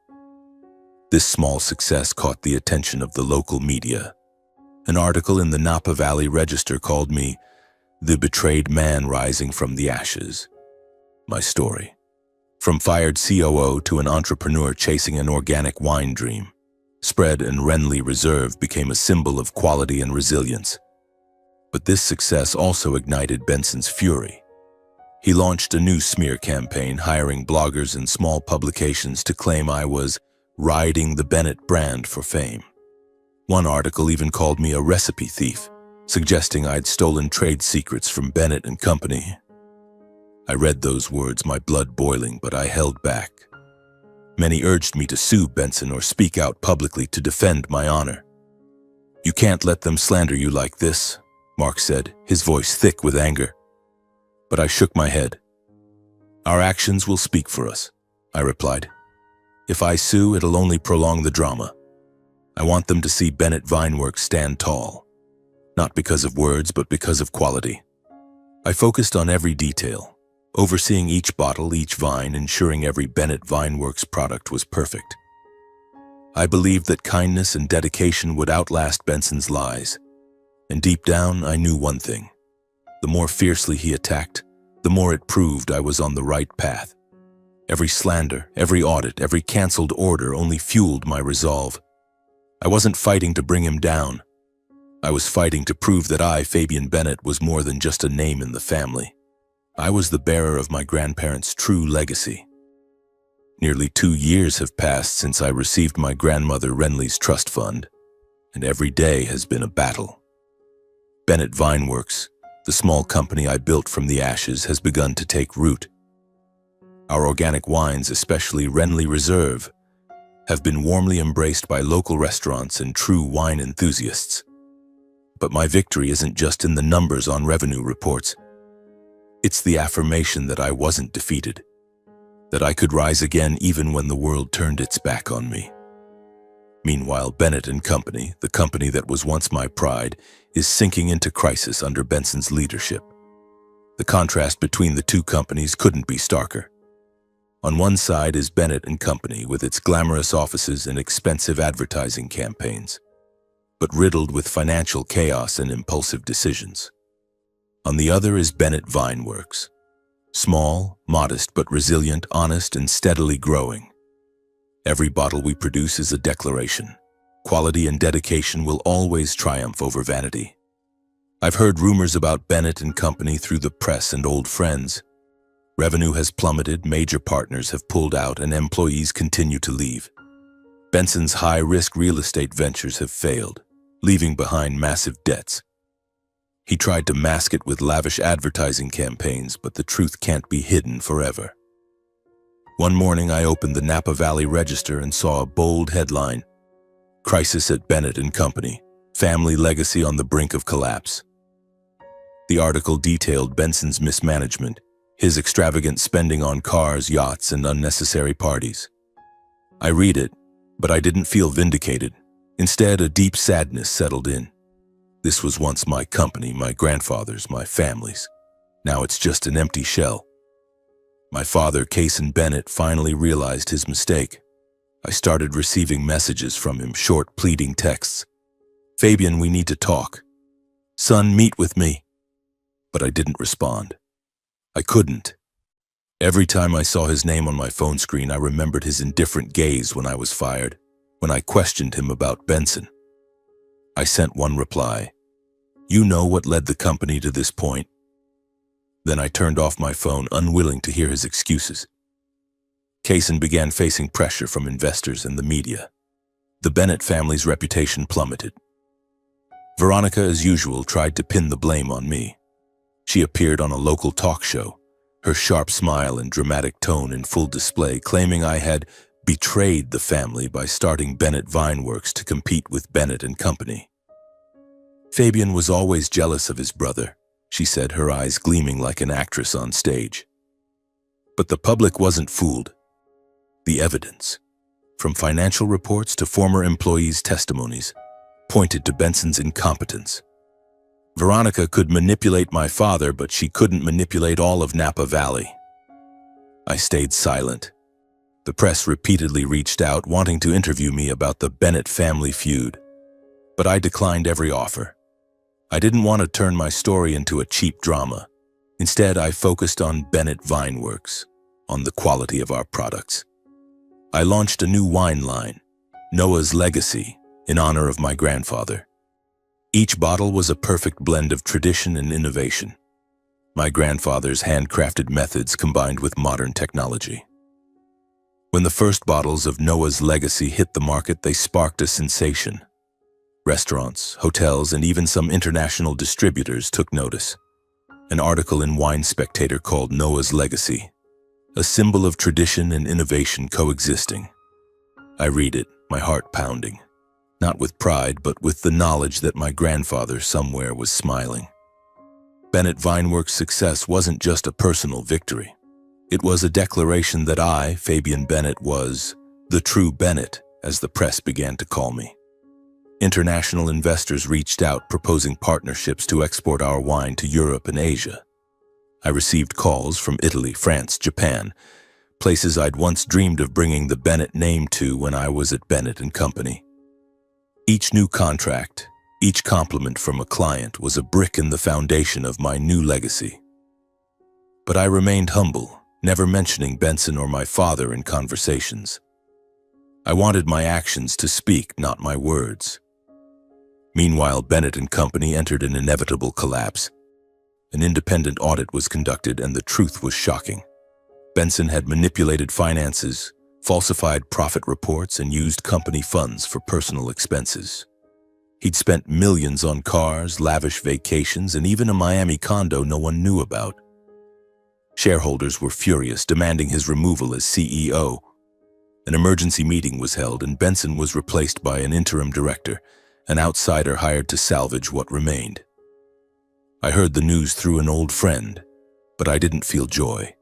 This small success caught the attention of the local media. An article in the Napa Valley Register called me the betrayed man rising from the ashes. My story, from fired COO to an entrepreneur chasing an organic wine dream, spread, and Renly Reserve became a symbol of quality and resilience. But this success also ignited Benson's fury. He launched a new smear campaign, hiring bloggers and small publications to claim I was riding the Bennett brand for fame. One article even called me a recipe thief, suggesting I'd stolen trade secrets from Bennett and Company. I read those words, my blood boiling, but I held back. Many urged me to sue Benson or speak out publicly to defend my honor. "You can't let them slander you like this," Mark said, his voice thick with anger. But I shook my head. "Our actions will speak for us," I replied. "If I sue, it'll only prolong the drama." I want them to see Bennett Vineworks stand tall, not because of words, but because of quality. I focused on every detail, overseeing each bottle, each vine, ensuring every Bennett Vineworks product was perfect. I believed that kindness and dedication would outlast Benson's lies, and deep down I knew one thing. The more fiercely he attacked, the more it proved I was on the right path. Every slander, every audit, every cancelled order only fueled my resolve. I wasn't fighting to bring him down. I was fighting to prove that I, Fabian Bennett, was more than just a name in the family. I was the bearer of my grandparents' true legacy. Nearly 2 years have passed since I received my grandmother Renly's trust fund, and every day has been a battle. Bennett Vineworks, the small company I built from the ashes, has begun to take root. Our organic wines, especially Renly Reserve, have been warmly embraced by local restaurants and true wine enthusiasts. But my victory isn't just in the numbers on revenue reports. It's the affirmation that I wasn't defeated, that I could rise again even when the world turned its back on me. Meanwhile, Bennett & Company, the company that was once my pride, is sinking into crisis under Benson's leadership. The contrast between the two companies couldn't be starker. On one side is Bennett & Company with its glamorous offices and expensive advertising campaigns, but riddled with financial chaos and impulsive decisions. On the other is Bennett Vineworks, small, modest, but resilient, honest, and steadily growing. Every bottle we produce is a declaration. Quality and dedication will always triumph over vanity. I've heard rumors about Bennett & Company through the press and old friends. Revenue has plummeted, major partners have pulled out, and employees continue to leave. Benson's high-risk real estate ventures have failed, leaving behind massive debts. He tried to mask it with lavish advertising campaigns, but the truth can't be hidden forever. One morning I opened the Napa Valley Register and saw a bold headline: "Crisis at Bennett & Company, Family Legacy on the Brink of Collapse." The article detailed Benson's mismanagement, his extravagant spending on cars, yachts, and unnecessary parties. I read it, but I didn't feel vindicated. Instead, a deep sadness settled in. This was once my company, my grandfather's, my family's. Now it's just an empty shell. My father, Cason Bennett, finally realized his mistake. I started receiving messages from him, short, pleading texts. "Fabian, we need to talk. Son, meet with me." But I didn't respond. I couldn't. Every time I saw his name on my phone screen, I remembered his indifferent gaze when I was fired, when I questioned him about Benson. I sent one reply: "You know what led the company to this point." Then I turned off my phone, unwilling to hear his excuses. Cason began facing pressure from investors and the media. The Bennett family's reputation plummeted. Veronica, as usual, tried to pin the blame on me. She appeared on a local talk show, her sharp smile and dramatic tone in full display, claiming I had betrayed the family by starting Bennett Vineworks to compete with Bennett & Company. "Fabian was always jealous of his brother," she said, her eyes gleaming like an actress on stage. But the public wasn't fooled. The evidence, from financial reports to former employees' testimonies, pointed to Benson's incompetence. Veronica could manipulate my father, but she couldn't manipulate all of Napa Valley. I stayed silent. The press repeatedly reached out, wanting to interview me about the Bennett family feud, but I declined every offer. I didn't want to turn my story into a cheap drama. Instead, I focused on Bennett Vineworks, on the quality of our products. I launched a new wine line, Noah's Legacy, in honor of my grandfather. Each bottle was a perfect blend of tradition and innovation. My grandfather's handcrafted methods combined with modern technology. When the first bottles of Noah's Legacy hit the market, they sparked a sensation. Restaurants, hotels, and even some international distributors took notice. An article in Wine Spectator called Noah's Legacy, a symbol of tradition and innovation coexisting. I read it, my heart pounding. Not with pride, but with the knowledge that my grandfather somewhere was smiling. Bennett Vineworks' success wasn't just a personal victory. It was a declaration that I, Fabian Bennett, was the true Bennett, as the press began to call me. International investors reached out proposing partnerships to export our wine to Europe and Asia. I received calls from Italy, France, Japan, places I'd once dreamed of bringing the Bennett name to when I was at Bennett and Company. Each new contract, each compliment from a client was a brick in the foundation of my new legacy. But I remained humble, never mentioning Benson or my father in conversations. I wanted my actions to speak, not my words. Meanwhile, Bennett and Company entered an inevitable collapse. An independent audit was conducted and the truth was shocking. Benson had manipulated finances, falsified profit reports, and used company funds for personal expenses. He'd spent millions on cars, lavish vacations, and even a Miami condo no one knew about. Shareholders were furious, demanding his removal as CEO. An emergency meeting was held and Benson was replaced by an interim director, an outsider hired to salvage what remained. I heard the news through an old friend, but I didn't feel joy.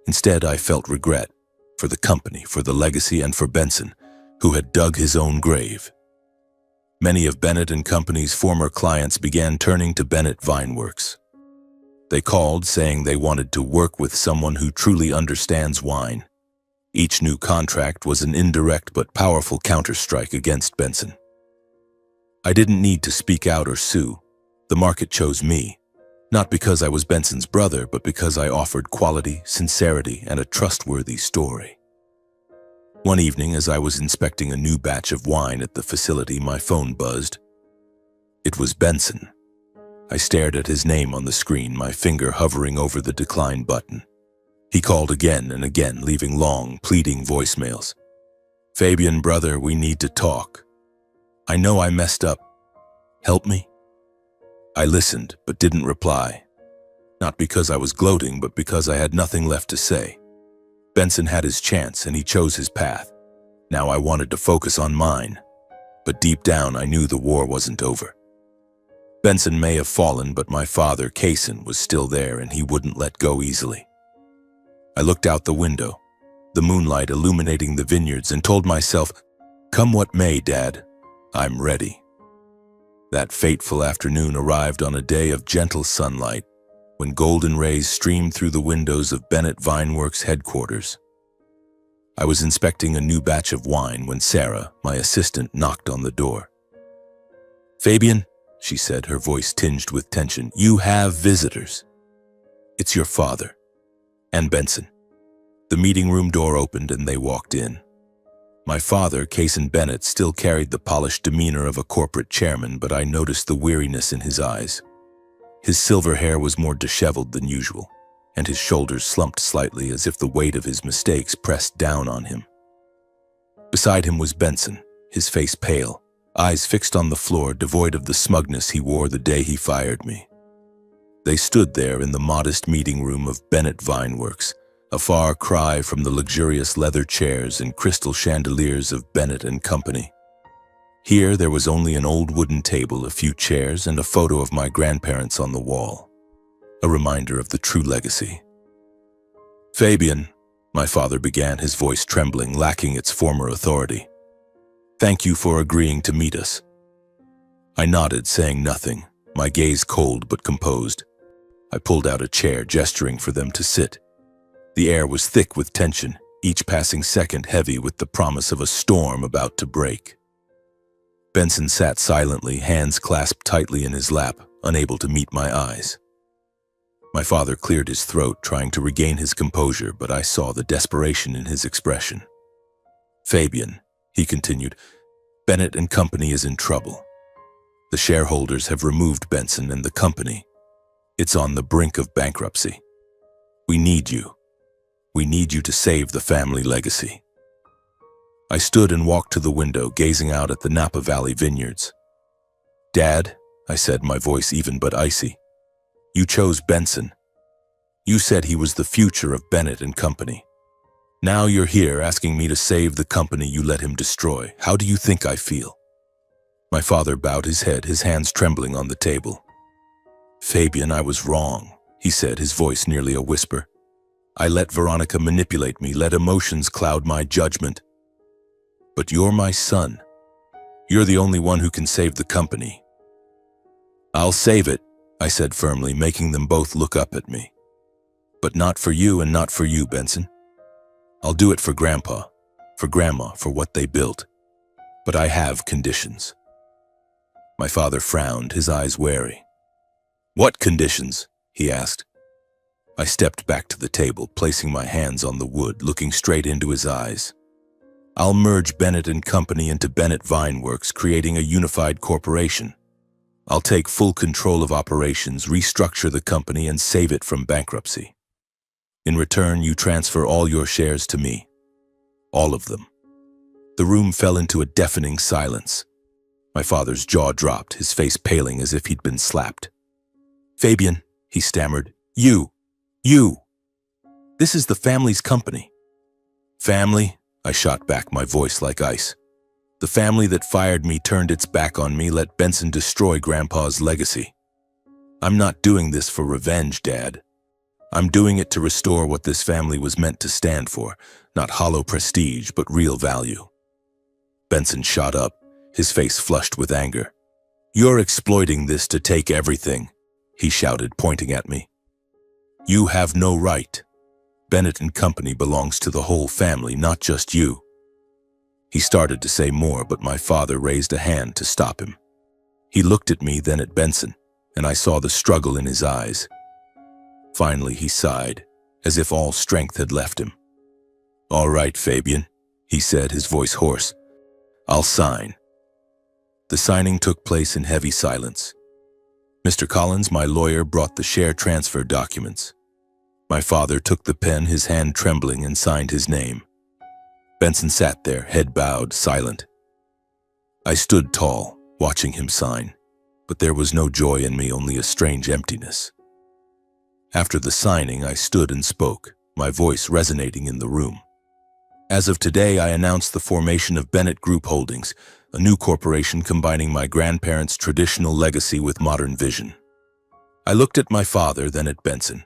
Instead, I felt regret for the company, for the legacy, and for Benson, who had dug his own grave. Many of Bennett and Company's former clients began turning to Bennett Vineworks. They called saying they wanted to work with someone who truly understands wine. Each new contract was an indirect but powerful counterstrike against Benson. I didn't need to speak out or sue. The market chose me, not because I was Benson's brother, but because I offered quality, sincerity, and a trustworthy story. One evening, as I was inspecting a new batch of wine at the facility, my phone buzzed. It was Benson. I stared at his name on the screen, my finger hovering over the decline button. He called again and again, leaving long, pleading voicemails. "Fabian, brother, we need to talk. I know I messed up. Help me?" I listened, but didn't reply. Not because I was gloating, but because I had nothing left to say. Benson had his chance, and he chose his path. Now I wanted to focus on mine. But deep down, I knew the war wasn't over. Benson may have fallen, but my father, Kaysen, was still there, and he wouldn't let go easily. I looked out the window, the moonlight illuminating the vineyards, and told myself, "Come what may, Dad, I'm ready." That fateful afternoon arrived on a day of gentle sunlight, when golden rays streamed through the windows of Bennett Vineworks headquarters. I was inspecting a new batch of wine when Sarah, my assistant, knocked on the door. "Fabian," she said, her voice tinged with tension, "you have visitors. It's your father and Benson." The meeting room door opened and they walked in. My father, Kaysen Bennett, still carried the polished demeanor of a corporate chairman, but I noticed the weariness in his eyes. His silver hair was more disheveled than usual, and his shoulders slumped slightly as if the weight of his mistakes pressed down on him. Beside him was Benson, his face pale, eyes fixed on the floor, devoid of the smugness he wore the day he fired me. They stood there in the modest meeting room of Bennett Vineworks, a far cry from the luxurious leather chairs and crystal chandeliers of Bennett and Company. Here there was only an old wooden table, a few chairs, and a photo of my grandparents on the wall, a reminder of the true legacy. "Fabian," my father began, his voice trembling, lacking its former authority. "Thank you for agreeing to meet us." I nodded, saying nothing, my gaze cold but composed. I pulled out a chair, gesturing for them to sit. The air was thick with tension, each passing second heavy with the promise of a storm about to break. Benson sat silently, hands clasped tightly in his lap, unable to meet my eyes. My father cleared his throat, trying to regain his composure, but I saw the desperation in his expression. "Fabian," he continued, "Bennett and Company is in trouble. The shareholders have removed Benson and the company. It's on the brink of bankruptcy. We need you. We need you to save the family legacy." I stood and walked to the window, gazing out at the Napa Valley vineyards. "Dad," I said, my voice even but icy, "you chose Benson. You said he was the future of Bennett and Company. Now you're here asking me to save the company you let him destroy. How do you think I feel?" My father bowed his head, his hands trembling on the table. "Fabian, I was wrong," he said, his voice nearly a whisper. "I let Veronica manipulate me, let emotions cloud my judgment. But you're my son. You're the only one who can save the company." "I'll save it," I said firmly, making them both look up at me. "But not for you and not for you, Benson. I'll do it for Grandpa, for Grandma, for what they built. But I have conditions." My father frowned, his eyes wary. "What conditions?" he asked. I stepped back to the table, placing my hands on the wood, looking straight into his eyes. "I'll merge Bennett and Company into Bennett Vineworks, creating a unified corporation. I'll take full control of operations, restructure the company, and save it from bankruptcy. In return, you transfer all your shares to me. All of them." The room fell into a deafening silence. My father's jaw dropped, his face paling as if he'd been slapped. "Fabian," he stammered, You! This is the family's company." "Family?" I shot back, my voice like ice. "The family that fired me turned its back on me, let Benson destroy Grandpa's legacy. I'm not doing this for revenge, Dad. I'm doing it to restore what this family was meant to stand for, not hollow prestige, but real value." Benson shot up, his face flushed with anger. "You're exploiting this to take everything," he shouted, pointing at me. "You have no right. Bennett and Company belongs to the whole family, not just you." He started to say more, but my father raised a hand to stop him. He looked at me, then at Benson, and I saw the struggle in his eyes. Finally, he sighed, as if all strength had left him. "All right, Fabian," he said, his voice hoarse. "I'll sign." The signing took place in heavy silence. Mr. Collins, my lawyer, brought the share transfer documents. My father took the pen, his hand trembling, and signed his name. Benson sat there, head bowed, silent. I stood tall, watching him sign, but there was no joy in me, only a strange emptiness. After the signing, I stood and spoke, my voice resonating in the room. "As of today, I announce the formation of Bennett Group Holdings, a new corporation combining my grandparents' traditional legacy with modern vision." I looked at my father, then at Benson.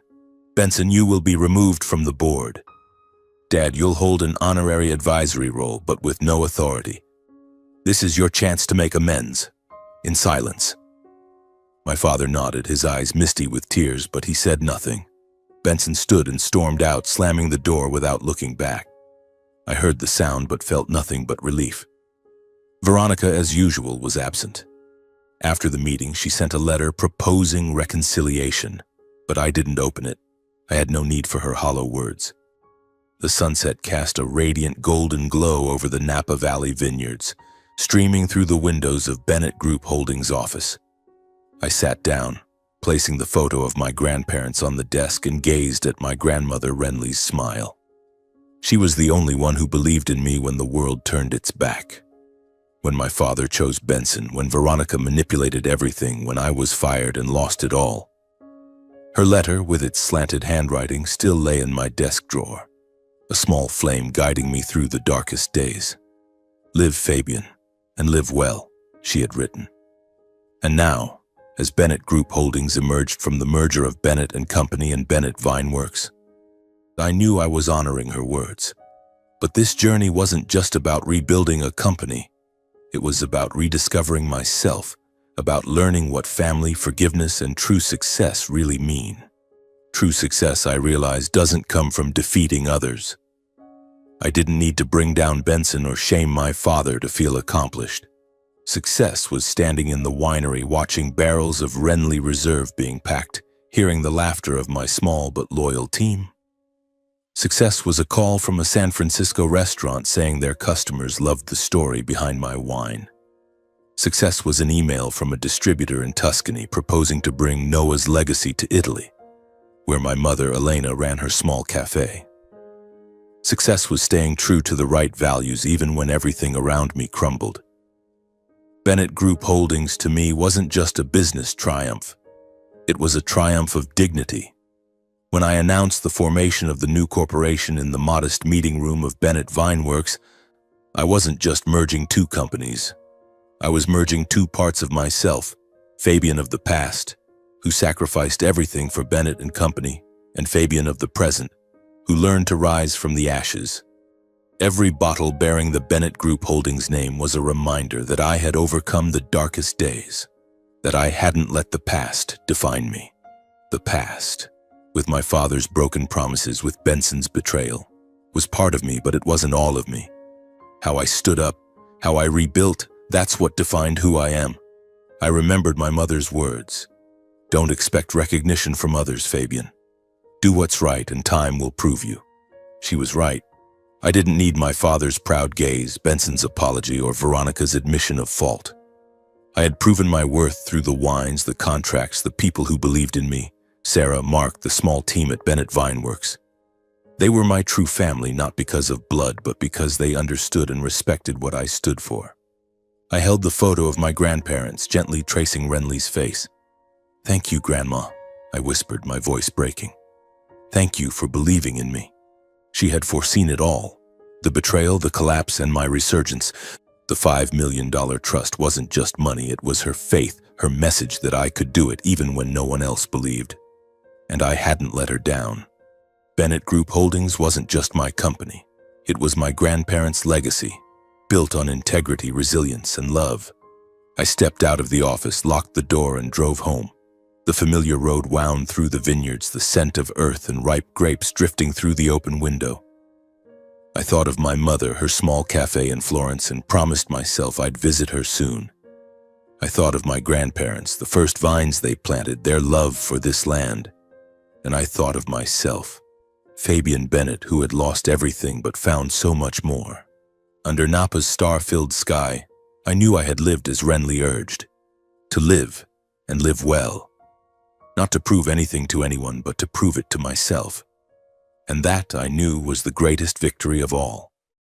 "Benson, you will be removed from the board. Dad, you'll hold an honorary advisory role, but with no authority. This is your chance to make amends." In silence. My father nodded, his eyes misty with tears, but he said nothing. Benson stood and stormed out, slamming the door without looking back. I heard the sound but felt nothing but relief. Veronica, as usual, was absent. After the meeting, she sent a letter proposing reconciliation, but I didn't open it. I had no need for her hollow words. The sunset cast a radiant golden glow over the Napa Valley vineyards, streaming through the windows of Bennett Group Holdings' office. I sat down, placing the photo of my grandparents on the desk, and gazed at my grandmother Renly's smile. She was the only one who believed in me when the world turned its back. When my father chose Benson, when Veronica manipulated everything, when I was fired and lost it all. Her letter, with its slanted handwriting, still lay in my desk drawer, a small flame guiding me through the darkest days. "Live, Fabian, and live well," she had written. And now, as Bennett Group Holdings emerged from the merger of Bennett and Company and Bennett Vineworks, I knew I was honoring her words. But this journey wasn't just about rebuilding a company. It was about rediscovering myself, about learning what family, forgiveness, and true success really mean. True success, I realized, doesn't come from defeating others. I didn't need to bring down Benson or shame my father to feel accomplished. Success was standing in the winery, watching barrels of Renly Reserve being packed, hearing the laughter of my small but loyal team. Success was a call from a San Francisco restaurant saying their customers loved the story behind my wine. Success was an email from a distributor in Tuscany proposing to bring Noah's legacy to Italy, where my mother Elena ran her small cafe. Success was staying true to the right values even when everything around me crumbled. Bennett Group Holdings to me wasn't just a business triumph. It was a triumph of dignity. When I announced the formation of the new corporation in the modest meeting room of Bennett Vineworks, I wasn't just merging two companies. I was merging two parts of myself, Fabian of the past, who sacrificed everything for Bennett and Company, and Fabian of the present, who learned to rise from the ashes. Every bottle bearing the Bennett Group Holdings name was a reminder that I had overcome the darkest days, that I hadn't let the past define me. The past, with my father's broken promises, with Benson's betrayal, was part of me, but it wasn't all of me. How I stood up, how I rebuilt, that's what defined who I am. I remembered my mother's words. Don't expect recognition from others, Fabian. Do what's right and time will prove you. She was right. I didn't need my father's proud gaze, Benson's apology, or Veronica's admission of fault. I had proven my worth through the wines, the contracts, the people who believed in me. Sarah, Mark, the small team at Bennett Vineworks. They were my true family, not because of blood, but because they understood and respected what I stood for. I held the photo of my grandparents, gently tracing Renly's face. "Thank you, Grandma," I whispered, my voice breaking. "Thank you for believing in me." She had foreseen it all. The betrayal, the collapse, and my resurgence. The $5 million trust wasn't just money, it was her faith, her message that I could do it even when no one else believed. And I hadn't let her down. Bennett Group Holdings wasn't just my company. It was my grandparents' legacy, built on integrity, resilience, and love. I stepped out of the office, locked the door, and drove home. The familiar road wound through the vineyards, the scent of earth and ripe grapes drifting through the open window. I thought of my mother, her small cafe in Florence, and promised myself I'd visit her soon. I thought of my grandparents, the first vines they planted, their love for this land. And I thought of myself, Fabian Bennett, who had lost everything but found so much more. Under Napa's star-filled sky, I knew I had lived as Renly urged. To live, and live well. Not to prove anything to anyone, but to prove it to myself. And that, I knew, was the greatest victory of all.